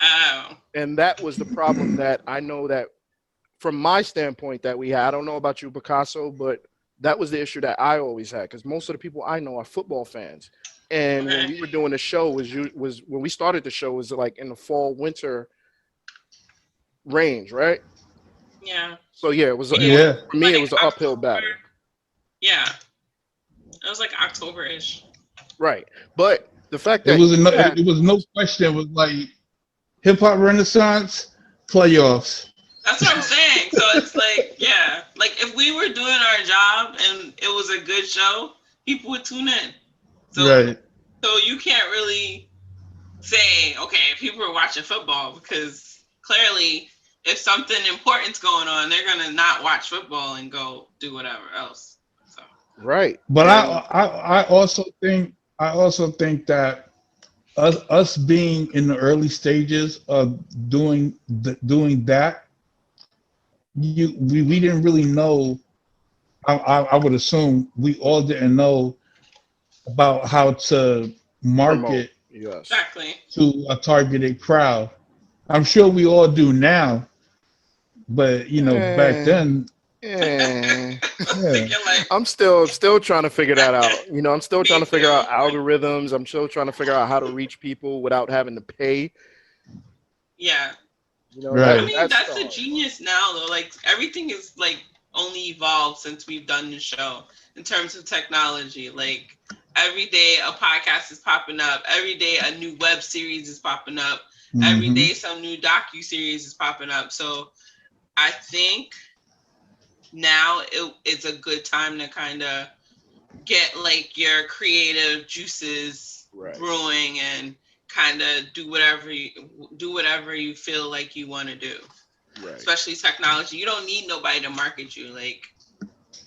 C: Oh,
A: And that was the problem that I know that from my standpoint that we had. I don't know about you, Picasso, but that was the issue that I always had because most of the people I know are football fans. And when
C: okay.
A: we were doing the show was when we started the show was like in the fall winter range, right?
C: Yeah.
A: So yeah, it
C: Yeah.
A: was
B: Yeah,
A: for me it
C: Like
A: was an uphill
C: October.
A: battle,
C: Yeah. It was like October-ish.
A: right? But the fact
B: it
A: that
B: was
A: you
B: no,
A: had
B: it was no question. It was like hip hop renaissance playoffs.
C: That's what I'm saying. So it's like, yeah, like if we were doing our job and it was a good show, people would tune in. So,
B: Right.
C: so you can't really say, okay, people are watching football because clearly, if something important's going on, they're gonna not watch football and go do whatever else. So,
A: right,
B: But
A: and
B: I also think that us being in the early stages of doing that, we didn't really know. I would assume we all didn't know about how to
A: promote.
B: market
A: Yes.
C: exactly.
B: to a targeted crowd. I'm sure we all do now, but back
A: Eh,
B: then,
A: eh.
B: yeah,
C: Thinking like,
A: I'm still trying to figure that out. I'm still trying
C: me
A: to figure out
C: too.
A: algorithms. I'm still trying to figure out how to reach people without having to pay.
C: Yeah.
A: That
C: I
B: right,
C: mean,
A: that's
C: that's the
A: hard.
C: genius now, though. Like everything is like only evolved since we've done the show in terms of technology. Like every day a podcast is popping up. Every day a new web series is popping up. Every
B: hmm
C: day some new docu series is popping up. So I think now it's a good time to kind of get like your creative juices
A: Right.
C: brewing and kind of do whatever you feel like you want to do,
A: Right.
C: especially technology. You don't need nobody to market you.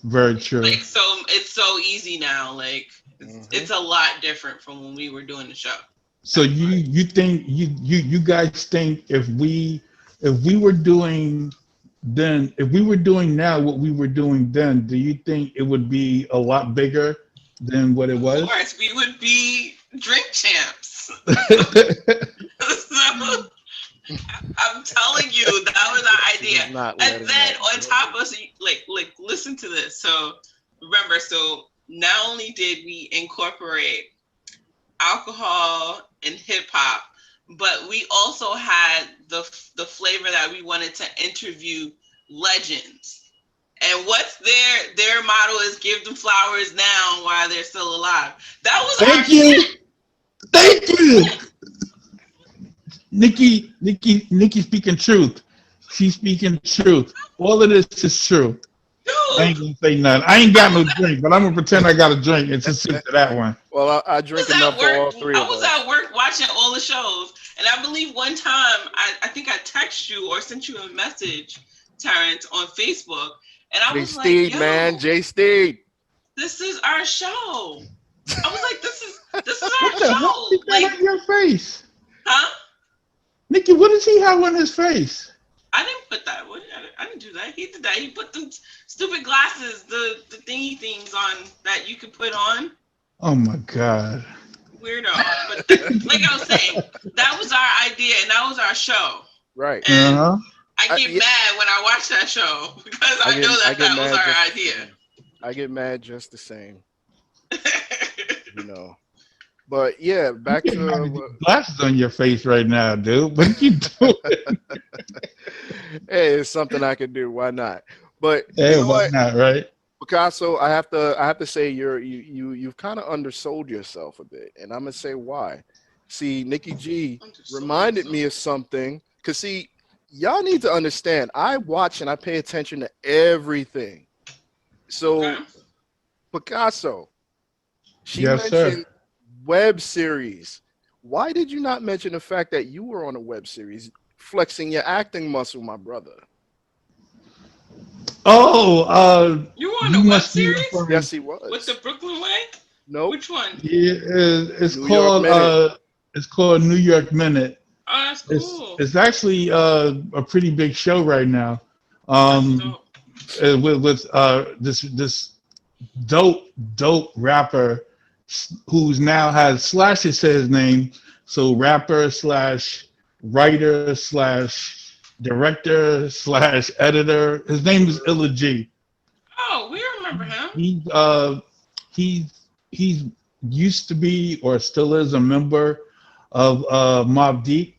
B: very true.
C: So it's so easy now. Like
A: Hmm.
C: it's a lot different from when we were doing the show.
B: So you think you guys think if we were doing then if we were doing now what we were doing then, do you think it would be a lot bigger than what it
C: Of
B: was?
C: course, we would be drink champs. So I'm telling you, that was our idea.
A: He's not
C: And
A: letting
C: then
A: that
C: on top
A: go.
C: of listen to this. So remember, so not only did we incorporate alcohol and hip hop, but we also had the flavor that we wanted to interview legends. And what's their motto is give them flowers now while they're still alive. That was our
B: Thank
C: shit.
B: you. Thank you. Nikki speaking truth. She's speaking truth. All of this is true. I ain't
C: Dude,
B: gonna say nothing. I ain't
C: I
B: got no
C: was
B: drink, but I'm gonna pretend I got a drink and just sit to that one.
A: Well, I drink
C: was
A: enough
C: at
A: for all
C: work.
A: three
C: I
A: of
C: was
A: us.
C: at work watching all the shows, and I believe one time I think I texted you or sent you a message, Terrence, on Facebook, and I was like,
A: J-Steed, man,
C: "Yo,
A: J-Steed.
C: this is our show." I was like, "This is
B: What
C: our
B: the hell is
C: show."
B: that on your face?
C: Huh?
B: Nikki, what does he have on his face?
C: I didn't put that. I didn't do that. He did that. He put them stupid glasses, the thingy things on that you could put on.
B: Oh my god.
C: Weirdo. But like I was saying, that was our idea and that was our show.
A: Right.
C: And
B: Uh-huh.
C: I get
A: Yeah,
C: mad when I watch that show because
A: I
C: I
A: get
C: know
A: I
C: that
A: get
C: that was
A: mad just
C: our
A: the
C: idea.
A: same. I get mad just the same, you know. But yeah,
B: You
A: back
B: getting mad
A: to
B: at these glasses on your face right now, dude. What are you doing?
A: hey, it's something I could do. Why not? But you
B: Hey,
A: know
B: why
A: what,
B: not, right?
A: Picasso, I have to say you've kind of undersold yourself a bit, and I'm gonna say why. See, Nicki G
C: Undersold
A: reminded me
C: myself.
A: of something. Cause see, y'all need to understand. I watch and I pay attention to everything.
C: Okay.
A: So Picasso, she
B: Yes, sir.
A: mentioned web series. Why did you not mention the fact that you were on a web series, flexing your acting muscle, my brother?
B: Oh,
C: You were on
B: you
C: a web
B: must be
C: series
B: referring.
A: Yes, he
C: with the
A: was.
C: Brooklyn Way?
A: Nope.
C: Which one?
B: Yeah,
A: New York Minute.
B: it's called New York Minute.
C: Oh, that's
B: It's
C: cool.
B: it's actually a pretty big show right now.
C: That's
B: Um,
C: dope.
B: with this dope rapper who's now has slashes to his name. So rapper slash writer slash director slash editor. His name is Illa G.
C: Oh, we remember him.
B: He's he's used to be or still is a member of Mobb Deep.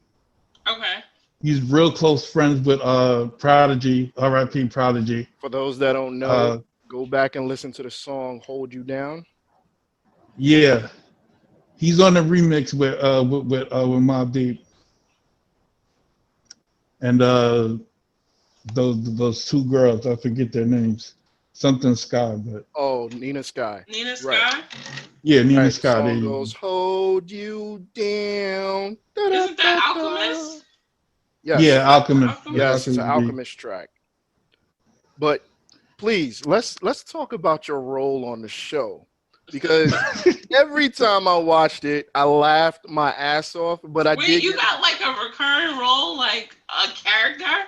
C: Okay.
B: He's real close friends with Prodigy, R.I.P. Prodigy.
A: For those that don't
B: Uh,
A: know, go back and listen to the song "Hold You Down."
B: yeah, he's on the remix with Mobb Deep, and those two girls, I forget their names, something Sky, but
A: Oh, Nina Sky.
C: Nina
A: Right.
C: Sky.
B: yeah, Nina
A: Right. The
B: Sky. There
A: song
B: you
A: goes,
B: go.
A: "Hold you down."
C: Isn't that
A: Da-da-da-da.
C: Alchemist?
B: Yeah,
A: Yes,
B: Alchemist. That's
C: Alchemist.
A: yes, it's an
B: Alchemist B.
A: Alchemist track. But please, let's talk about your role on the show because every time I watched it, I laughed my ass off. But I
C: Wait,
A: did
C: you
A: get,
C: got like a recurring role, like a character?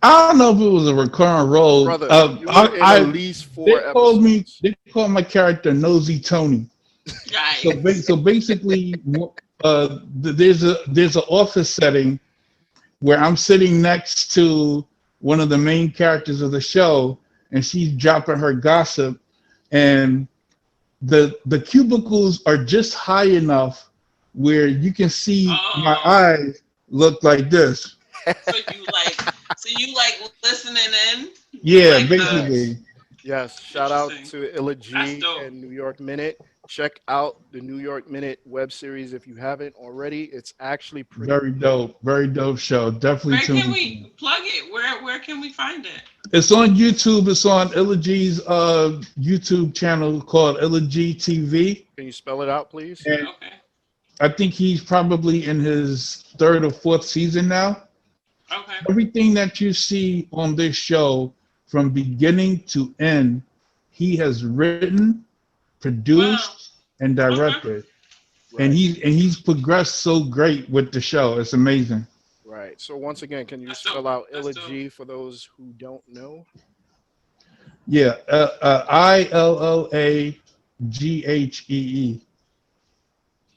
B: I don't know if it was a recurring role.
A: brother, you were in at least
B: They
A: four
B: called me.
A: episodes.
B: They called my character Nosy Tony.
C: Yikes.
B: So basically, there's an office setting where I'm sitting next to one of the main characters of the show, and she's dropping her gossip, and the cubicles are just high enough where you can see my
C: Oh,
B: eyes look like this.
C: so you like listening in? You
B: Yeah,
C: like the
A: Yes.
B: basically.
A: Yes. Shout out
C: interesting.
A: to Illa
C: That's
A: G
C: dope.
A: and New York Minute. Check out the New York Minute web series if you haven't already. It's actually pretty good.
B: Very dope show. Definitely
C: Where
B: tune
C: can
B: in.
C: we plug it? Where can we find it?
B: It's on YouTube. It's on Illa G's YouTube channel called Illa G TV.
A: Can you spell it out, please?
B: And
C: Okay.
B: I think he's probably in his third or fourth season now.
C: Okay.
B: Everything that you see on this show from beginning to end, he has written,
C: Wow.
B: produced, and
C: Okay.
B: directed. And
A: Right.
B: he's progressed so great with the show. It's amazing.
A: Right. So once again, can you
C: That's
A: spell
C: dope.
A: out
C: That's
A: Illa
C: dope.
A: G for those who don't know?
B: Yeah, ILLAGHEE.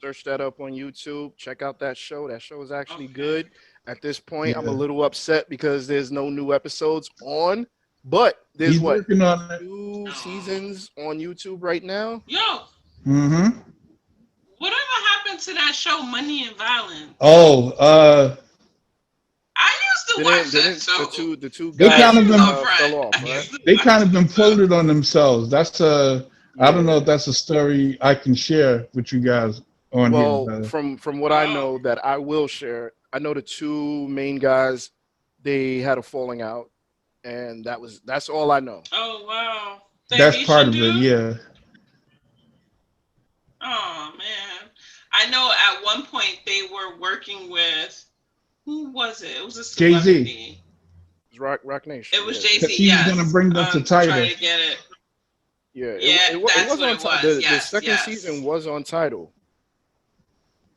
A: Search that up on YouTube. Check out that show. That show is actually
C: Okay.
A: good. At this point, I'm a
B: Yeah,
A: little upset because there's no new episodes on, but there's
B: he's
A: what,
B: working on it.
A: two
C: Oh.
A: seasons on YouTube right now?
C: Yo,
B: Mm-hmm.
C: whatever happened to that show, Money and Violence?
B: Oh,
C: I used to watch that
A: Didn't
C: show.
A: the two
B: they
C: I
B: kind
A: guys
B: of
C: ain't even gonna
B: been
C: front.
A: fell off,
C: I
A: right?
C: used to
B: they
C: watch
B: kind of
C: that show.
B: imploded on themselves. That's I don't know if
A: Yeah.
B: that's a story I can share with you guys on here.
A: Well, from what I
C: Oh.
A: know that I will share, I know the two main guys, they had a falling out, and that's all I know.
C: Oh wow. The
B: That's part
C: Haitian
B: of it.
C: dude?
B: Yeah,
C: Oh man. I know at one point they were working with, who was it? It was a
B: Jay-Z.
C: celebrity.
A: It's Rock Nation.
C: It was
A: Yeah.
B: because
C: JC,
B: he was gonna
C: yes.
B: bring them to
C: To try
B: Title.
C: to get it.
A: Yeah,
C: Yeah,
A: it
C: that's
A: was
C: what
A: on
C: it was.
A: the
C: Yes,
A: second season
C: yes.
A: was on Title.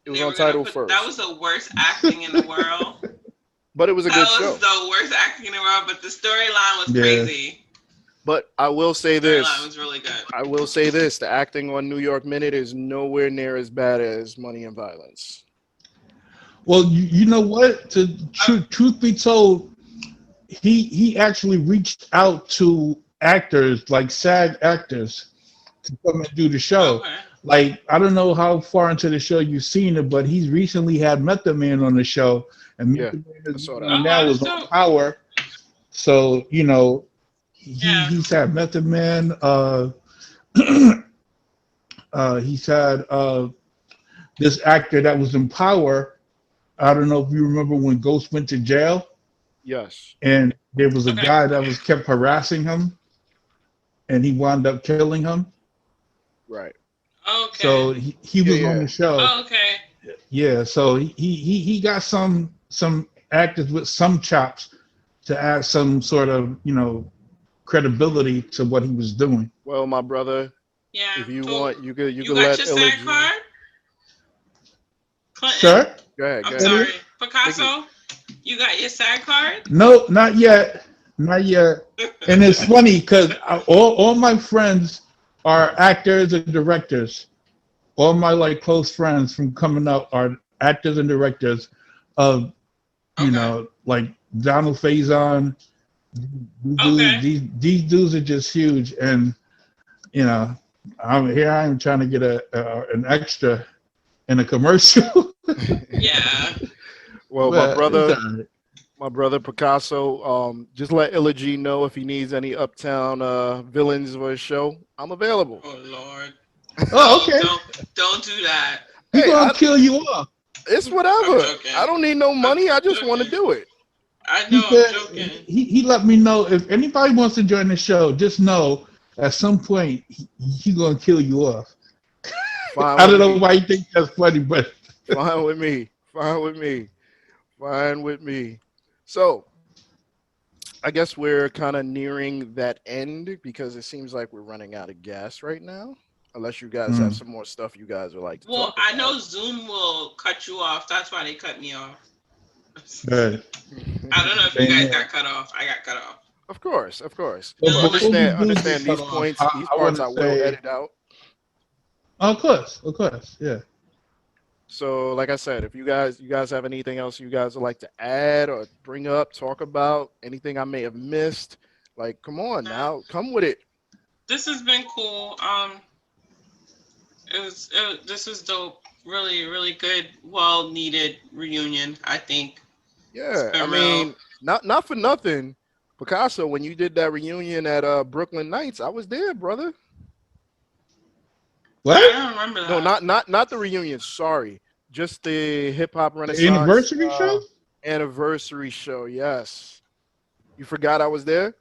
A: It was
C: They
A: on
C: were gonna
A: Title
C: put that
A: first,
C: was the worst acting in the world.
A: but it was a good
C: That was
A: show.
C: the worst acting in the world, but the storyline was
B: Yeah,
C: crazy.
A: But I will
C: The
A: say
C: storyline
A: this:
C: was really good.
A: I will say this: the acting on New York Minute is nowhere near as bad as Money and Violence.
B: well, you know what? To truth be told, he actually reached out to actors like SAG actors to come and do the show.
C: Okay.
B: Like I don't know how far into the show you've seen it, but he's recently had Method Man on the show, and
A: Yeah,
B: Method Man
A: I
B: is
A: saw that.
C: Oh
B: now
C: wow, that's
B: is on
C: dope.
B: Power. So
C: Yeah.
B: he's had Method Man. He's had this actor that was in Power. I don't know if you remember when Ghost went to jail,
A: Yes,
B: and there was a
C: Okay.
B: guy that was kept harassing him, and he wound up killing him.
A: right.
B: So
C: Okay.
B: he
A: Yeah,
B: was on
A: yeah.
B: the show.
C: Okay.
B: Yeah, so he got some actors with some chops to add some sort of credibility to what he was doing.
A: Well, my brother,
C: Yeah.
A: if you
C: So
A: want, you
C: you
A: could
C: got
A: let
C: your
A: Illa
C: SAG
A: G.
C: card, Clinton?
B: Sir,
A: Go
C: I'm
B: say
A: ahead,
B: it
C: sorry,
B: again?
A: Nikki.
C: Picasso. You got your SAG card?
B: No, not yet, not yet. And it's funny because all my friends are actors and directors. All my like close friends from coming up are actors and directors of,
C: Okay.
B: like Donald Faison.
C: Okay.
B: These dudes are just huge, and you know, I am trying to get an extra in a commercial.
C: Yeah.
A: Well,
B: But it's all right.
A: my brother Picasso, just let Illa G know if he needs any uptown villains for his show. I'm available.
C: Oh Lord.
B: Oh,
C: No,
B: okay.
C: don't do that.
B: He
A: Hey,
B: gonna kill you off.
A: it's
C: I'm
A: whatever. I
C: joking.
A: don't need no
C: I'm
A: money. I just want to
C: joking.
A: do it.
C: I
B: He
C: know I'm
B: said
C: joking.
B: he let me know if anybody wants to join the show, just know at some point he gonna kill you off.
A: Fine
B: I
A: with
B: don't know
A: me.
B: why you think that's funny, but
A: Fine with me. Fine with me. Fine with me. So I guess we're kind of nearing that end because it seems like we're running out of gas right now. Unless you guys have
B: mm,
A: some more stuff you guys would like to
C: Well,
A: talk
C: I
A: about.
C: know Zoom will cut you off. That's why they cut me off.
B: uh,
C: I don't know if you
B: same
C: guys
B: here.
C: got cut off. I got cut off.
A: Of course, of course.
B: But
C: And
A: But
C: like,
B: before we do get
A: understand
B: cut
A: these
B: off,
A: points, these
B: I want
A: parts
B: to
A: I will
B: say,
A: edit out.
B: of course,
A: So like I said, if you guys have anything else you guys would like to add or bring up, talk about, anything I may have missed, like come on now, come with it.
C: this has been cool. This was dope. Really, really good. Well needed reunion. I think it's
A: Yeah, I
C: been real.
A: mean, not for nothing. Picasso, when you did that reunion at Brooklyn Nights, I was there, brother.
C: I
B: What?
C: don't remember
A: No,
C: that.
A: not the reunion. Sorry, just the Hip Hop
B: The
A: Renaissance
B: anniversary show?
A: anniversary show. Yes, you forgot I was there,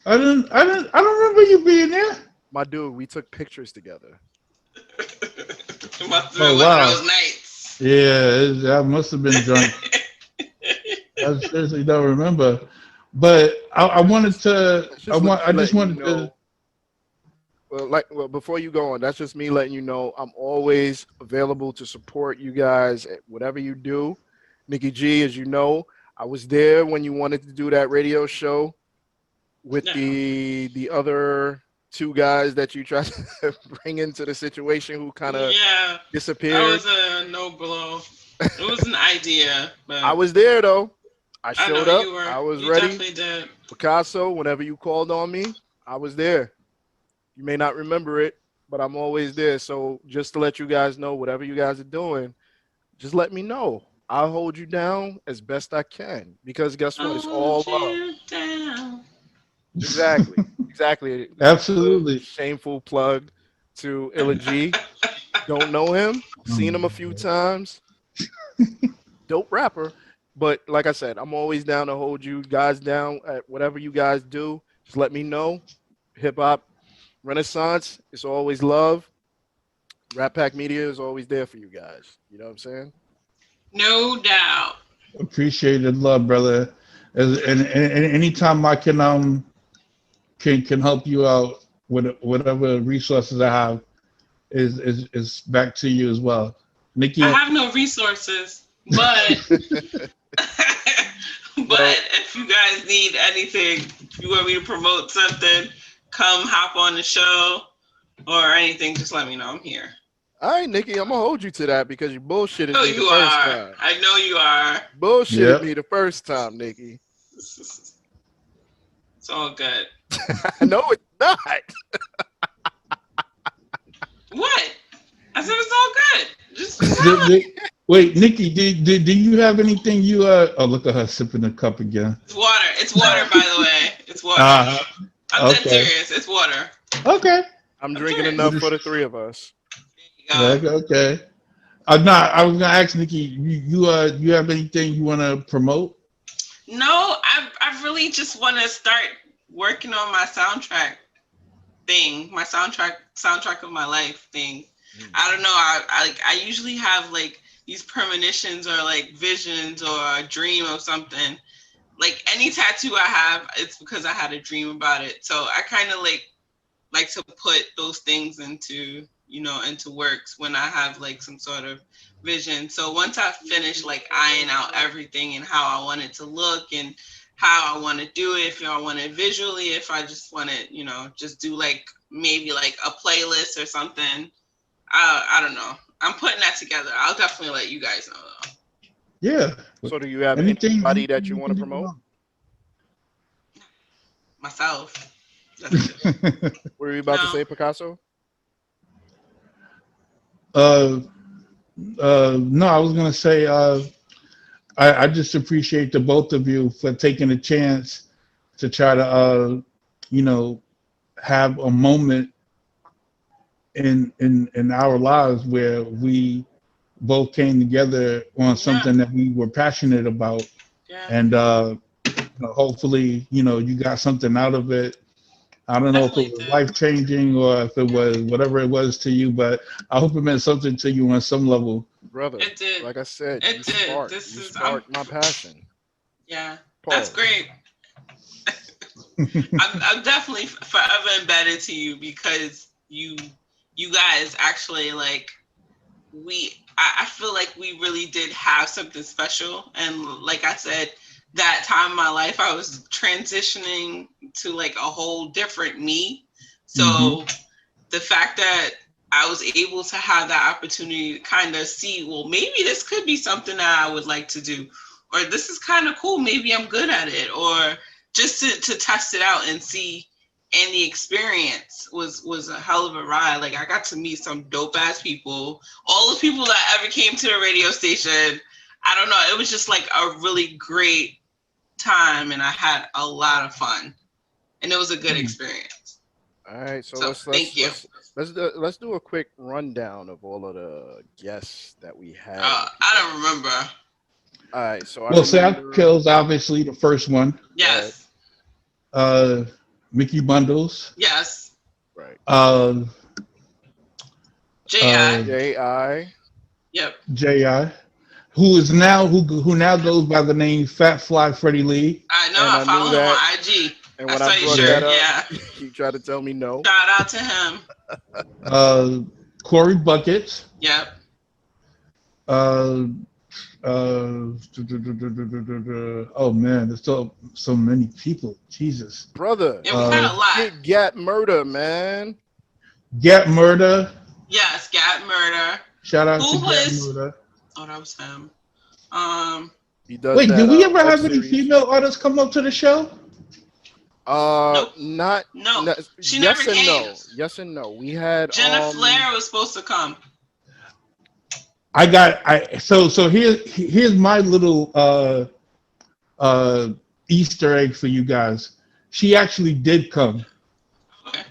B: I don't remember you being there.
A: my dude. We took pictures together.
C: It must have
B: Oh
C: been one of
B: wow.
C: those nights.
B: Yeah, I must have been drunk. I seriously don't remember. But I
A: That's
B: wanted
A: just
B: to.
A: that's just
B: I
A: me
B: just
A: letting you
B: wanted to.
A: know. Well, before you go on, that's just me letting you know I'm always available to support you guys at whatever you do. Nicki G, as you know, I was there when you wanted to do that radio show with
C: Yeah.
A: the other two guys that you tried to bring into the situation who kind of
C: Yeah. That
A: disappeared.
C: was a no blow. It was an idea,
A: I
C: but
A: was there though. I
C: I know
A: showed up.
C: you were.
A: I was
C: You
A: ready.
C: definitely did.
A: Picasso, whenever you called on me, I was there. You may not remember it, but I'm always there. So just to let you guys know, whatever you guys are doing, just let me know. I'll hold you down as best I can because guess what? It's
C: Hold
A: all love.
C: you down.
A: Exactly. Exactly. A
B: Absolutely.
A: shameful plug to Illa G. Don't know him. Seen him a few
B: Um,
A: times. Dope rapper. But like I said, I'm always down to hold you guys down at whatever you guys do. Just let me know. Hip hop Renaissance, it's always love. Rat Pack Media is always there for you guys. You know what I'm saying?
C: No doubt.
B: Appreciated love, brother. And anytime I can help you out with whatever resources I have is back to you as well.
C: I
B: Nikki,
C: have no resources, but
A: Well,
C: if you guys need anything, if you want me to promote something, come hop on the show or anything, just let me know. I'm here.
A: all right, Nikki, I'm gonna hold you to that because you
C: I
A: bullshitted
C: know
A: me the
C: you
A: first
C: are.
A: time.
C: I know you are.
A: Bullshitted
B: yep.
A: me the first time, Nikki.
C: It's all good.
A: No, it's not.
C: What? I said it's all good. Just
B: The,
C: tell me.
B: the, wait, Nikki, do you have anything you Oh, look at her sipping the cup again.
C: It's water. It's water, by the way. It's water.
B: Uh
C: I'm dead
B: okay.
C: serious. It's water.
B: Okay.
A: I'm
C: I'm
A: drinking
C: serious.
A: enough for the three of us.
C: There you go.
B: Okay. I'm not. I was gonna ask Nikki. You have anything you want to promote?
C: No, I really just want to start working on my soundtrack thing, my soundtrack of my life thing. I don't know. I usually have like these premonitions or like visions or a dream of something. Like any tattoo I have, it's because I had a dream about it. So I kind of like to put those things into into works when I have like some sort of vision. So once I finish like eyeing out everything and how I want it to look and how I want to do it, if I want it visually, if I just want to just do like maybe like a playlist or something. I don't know. I'm putting that together. I'll definitely let you guys know though.
B: Yeah.
A: So do you have
B: Anything
A: anybody that you
B: you
A: want to
B: can do.
A: promote?
C: Myself. That's it.
A: What are you about to
C: No.
A: say, Picasso?
B: uh, no, I was gonna say I just appreciate the both of you for taking a chance to try to you know have a moment in our lives where we both came together on
C: Yeah.
B: something that we were passionate about,
C: Yeah.
B: and hopefully you got something out of it. I don't know if it
C: Definitely
B: was
C: did.
B: life changing or if it
C: Yeah.
B: was whatever it was to you, but I hope it meant something to you on some level.
A: Brother,
C: It did.
A: like I said,
C: It did. This
A: you
C: is I'm
A: sparked my passion.
C: yeah. That's
A: Pause.
C: great. I'm definitely forever embedded to you because you guys actually like I feel like we really did have something special. And like I said, that time in my life, I was transitioning to like a whole different me.
B: Hmm.
C: So the fact that I was able to have that opportunity to kind of see, well, maybe this could be something that I would like to do, or this is kind of cool. Maybe I'm good at it, or just to test it out and see. And the experience was a hell of a ride. Like I got to meet some dope ass people. All the people that ever came to the radio station. I don't know. It was just like a really great time, and I had a lot of fun, and it was a good experience.
A: All right, so
C: So thank you.
A: let's do a quick rundown of all of the guests that we had and
C: I
A: people.
C: don't remember.
A: All right, so I
B: Well, South
A: remember.
B: Kills obviously the first one.
A: Go ahead.
C: Yes.
B: Uh, Mickey Bundles.
C: Yes.
A: Right.
B: Uh,
C: J.I.
B: uh,
A: J.I.
C: Yep.
B: Ji, who now goes by the name Fat Fly Freddie Lee.
C: I know.
A: And
C: I
A: I knew
C: follow him on
A: that.
C: IG.
A: And
C: I
A: when I
C: saw your
A: brought
B: Yeah.
A: that
C: shirt.
A: up,
C: Yeah.
A: you tried to tell me no.
C: Shout out to him.
B: Uh, Corey Buckets.
C: Yep.
B: Uh, oh man, there's so many people. Jesus.
A: Brother,
C: Yeah, we
A: you
C: had
B: Uh,
C: a
A: didn't
C: lot.
A: get Gat Murder, man.
B: Get Murder.
C: Yes. Gat Murder.
B: Shout out to
C: Who
B: Get
C: was?
B: Murder.
C: Oh, that was him. Um.
A: He does
B: Wait,
A: that
B: did we ever
A: web
B: have any
A: series.
B: female artists come up to the show?
C: Nope.
A: Not,
C: No.
A: not
C: She never
A: yes and
C: came.
A: no. Yes and no. We had
C: Jenna Flair was supposed to come.
B: So here's my little uh Easter egg for you guys. She actually did come.
C: Okay.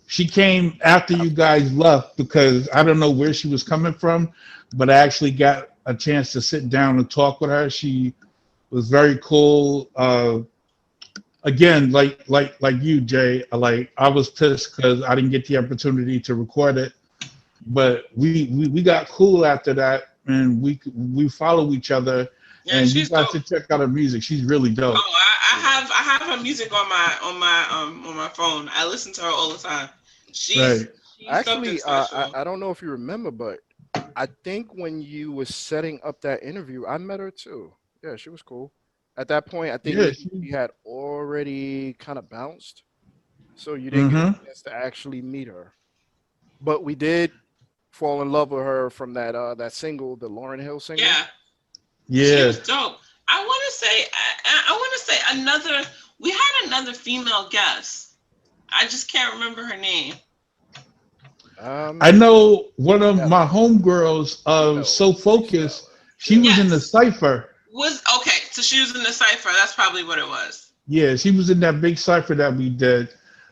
B: She came after you guys left because I don't know where she was coming from, but I actually got a chance to sit down and talk with her. She was very cool. Again, like you, Jay. Like I was pissed because I didn't get the opportunity to record it, but we got cool after that, and we follow each other.
C: Yeah,
B: And you
C: she's
B: guys
C: dope.
B: should check out her music. She's really dope.
C: Oh, I
A: yeah.
C: have her music on my phone. I listen to her all the time.
B: Right.
C: She's something
A: Actually,
C: special.
A: I don't know if you remember, but I think when you was setting up that interview, I met her too. Yeah, she was cool. At that point, I think
B: Yeah.
A: Nicki G had already kind of bounced, so you didn't get
B: Mm-hmm.
A: a chance to actually meet her. But we did fall in love with her from that single, the Lauryn Hill single.
C: Yeah, she
B: Yeah.
C: was dope. I want to say I want to say another. We had another female guest. I just can't remember her name.
B: I know one of
A: Bella,
B: my homegirls of So
A: Miss
B: Focus,
A: Bella.
B: she
A: Yeah.
B: was in the
C: Yes,
B: cipher.
C: was okay. So she was in the cipher. That's probably what it was.
B: Yeah, she was in that big cipher that we did.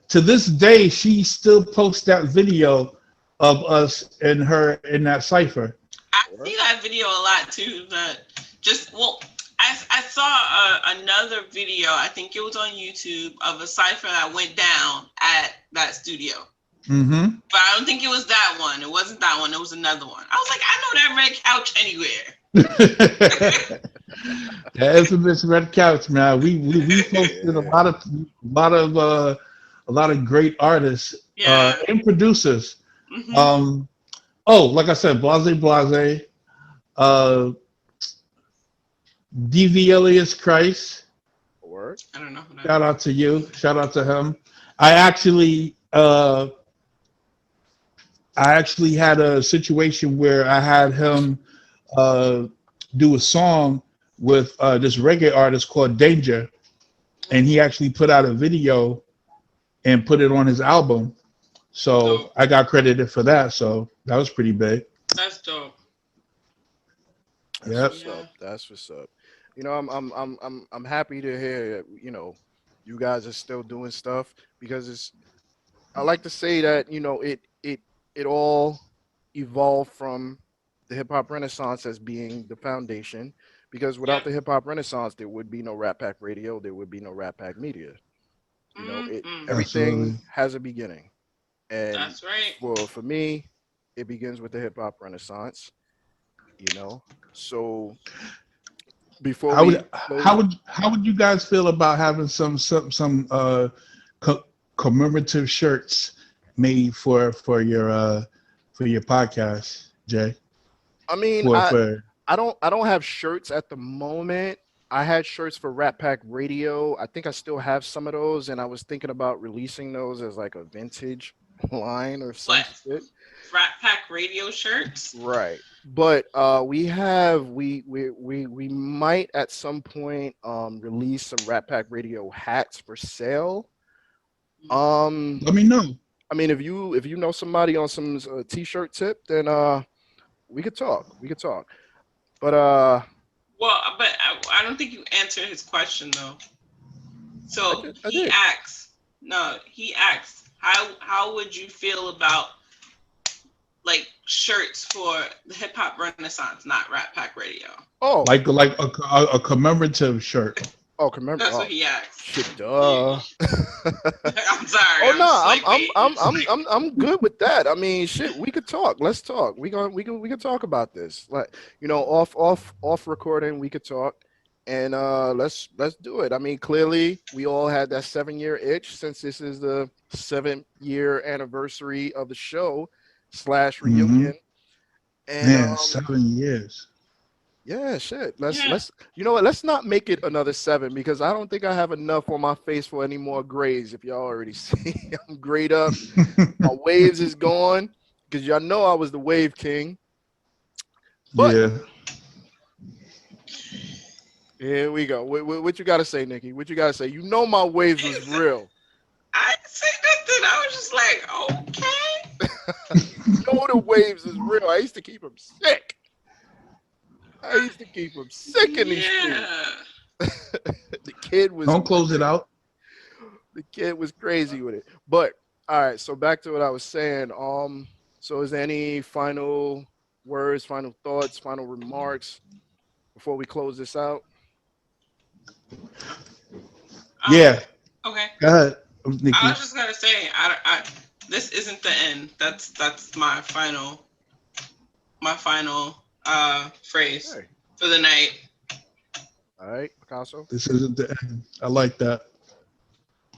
B: To this day, she still posts that video of us and her in that cipher.
C: I see
A: What?
C: that video a lot too. But just well, I saw another video. I think it was on YouTube of a cipher that went down at that studio.
B: Mm-hmm.
C: But I don't think it was that one. It wasn't that one. It was another one. I was like, I know that red couch anywhere.
B: The infamous red couch, man. We posted
A: Yeah.
B: a lot of great artists
C: Yeah.
B: and producers.
C: Hmm.
B: Um, oh, like I said, Blase Blase, uh, DV Elias Christ.
A: Word.
C: I don't know who that
B: Shout out to you. Shout out to him. I actually I actually had a situation where I had him uh, do a song with this reggae artist called Danger, and he actually put out a video and put it on his album. So
C: Dope.
B: I got credited for that. So that was pretty big.
C: That's dope.
A: That's
B: Yep.
A: what's
C: Yeah.
A: up. That's what's up. I'm happy to hear that, you guys are still doing stuff because I like to say that, it all evolved from the hip hop renaissance as being the foundation because without
C: Yep.
A: the hip hop renaissance there would be no Rat Pack Radio, there would be no Rat Pack Media. It
C: Mm-hmm.
A: everything
B: Absolutely.
A: has a beginning. And
C: That's right.
A: for me, it begins with the hip hop renaissance, you know. So before
B: How
A: we
B: would
A: close,
B: how would you guys feel about having some co- commemorative shirts made for your podcast, Jay?
A: I mean,
B: For
A: I
B: for
A: I don't have shirts at the moment. I had shirts for Rat Pack Radio. I think I still have some of those, and I was thinking about releasing those as like a vintage line or some
C: What?
A: shit.
C: Rat Pack radio shirts?
A: Right. But we have we might at some point release some Rat Pack Radio hats for sale. Um
B: let me know.
A: I mean if you know somebody on some t-shirt tip, then we could talk. We could talk. But
C: Well, but I don't think you answered his question though. So
A: I
C: he
A: did.
C: asks, no, he asks, how would you feel about like shirts for the Hip Hop Renaissance, not Rat Pack Radio?
A: Oh,
B: Like a commemorative shirt.
A: oh, remember.
C: That's what
A: Oh,
C: he asked.
A: shit,
C: You-
A: duh.
C: I'm sorry.
A: Oh
C: I'm
A: no,
C: just like waiting.
A: I'm good with that. I mean, shit, we could talk. Let's talk. We can talk about this. Like, off recording, we could talk, and let's do it. I mean, clearly, we all had that 7 year itch since this is the 7 year anniversary of the show slash
B: Hmm.
A: reunion, and
B: Man, 7 years.
A: yeah, shit.
C: Yeah.
A: Let's you know what? Let's not make it another 7 because I don't think I have enough on my face for any more grays. If y'all already see, I'm grayed up. My waves is gone because y'all know I was the wave king. But
B: Yeah.
A: here we go. What you got to say, Nikki? What you got to say? You know my waves was real.
C: I didn't say nothing. I was just like, okay.
A: You know the waves is real. I used to keep them sick. I used to keep them sick in these streets.
C: Yeah.
A: The kid was
B: Don't close it out.
A: the kid was crazy with it. But all right, so back to what I was saying. So is there any final words, final thoughts, final remarks before we close this out?
B: Yeah.
C: Okay.
B: Go ahead,
C: I
B: Nikki.
C: was just gonna say, this isn't the end. That's my final phrase
A: Hey,
C: for the night.
A: all right, Picasso.
B: This isn't the end. I like that.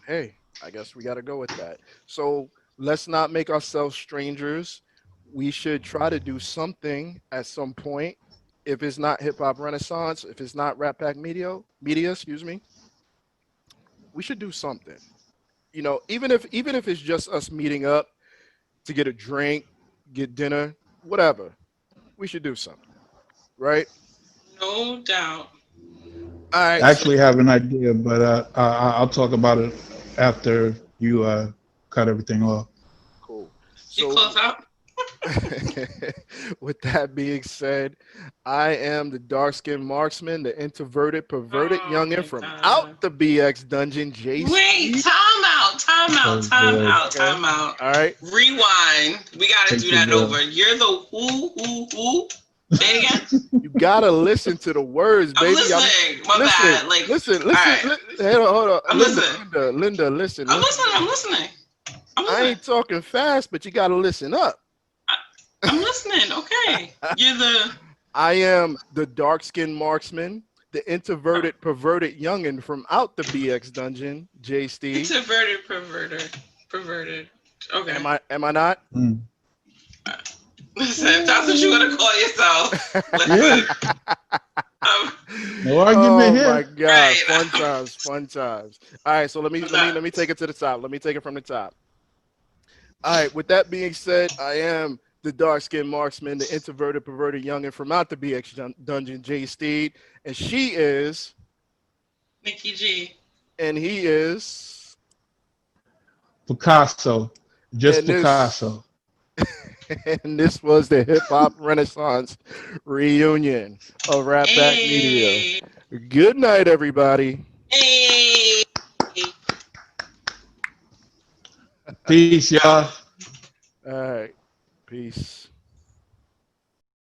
A: Hey, I guess we got to go with that. So let's not make ourselves strangers. We should try to do something at some point. If it's not Hip Hop Renaissance, if it's not Rat Pack Media, excuse me, we should do something. Even if it's just us meeting up to get a drink, get dinner, whatever, we should do something, right?
C: No doubt.
A: All right,
B: I
A: so
B: actually have an idea, but I'll talk about it after you cut everything off.
A: cool.
C: You
A: So
C: close out.
A: with that being said, I am the dark skinned marksman, the introverted, perverted
C: Oh
A: youngin
C: my
A: from
C: god.
A: out the BX dungeon,
C: Wait,
A: J-Steed.
C: time out, time
B: Oh
C: out, time
B: boy,
C: out,
A: Okay.
C: time out.
A: All right.
C: Rewind. We gotta
B: take
C: do
B: the
C: that
B: wheel.
C: over. You're the who? Say it again.
A: You gotta listen to the words,
C: I'm
A: baby. I'm
C: listening. My
A: listen,
C: bad. Like,
A: listen,
C: all
A: listen.
C: right.
A: Hold on.
C: I'm listening.
A: Linda, listen,
C: I'm
A: listen.
C: listening. I'm listening. I'm
A: I
C: listening.
A: ain't talking fast, but you gotta listen up.
C: I'm listening. Okay. You're the
A: I am the dark skinned marksman, the introverted, perverted youngin from out the BX dungeon, J-Steed.
C: introverted perverted. Okay.
A: Am I not?
B: Mm.
C: Listen, if that's what you want to call yourself,
B: Yeah,
C: listen. Um,
B: no argument
A: Oh my
B: here.
A: God!
C: right.
A: Fun times, fun times. All right, so let me
C: I'm not-
A: take it to the top. Let me take it from the top. All right. With that being said, I am the dark skinned marksman, the introverted, perverted youngin from out the dungeon, J-Steed, and she is,
C: Nicki G.
A: and he is,
B: Picasso, just
A: and this,
B: Picasso.
A: and this was the Hip Hop Renaissance reunion of Rap Pack Media.
C: Hey,
A: Good night, everybody.
C: hey.
B: Peace, y'all.
A: All right. Peace.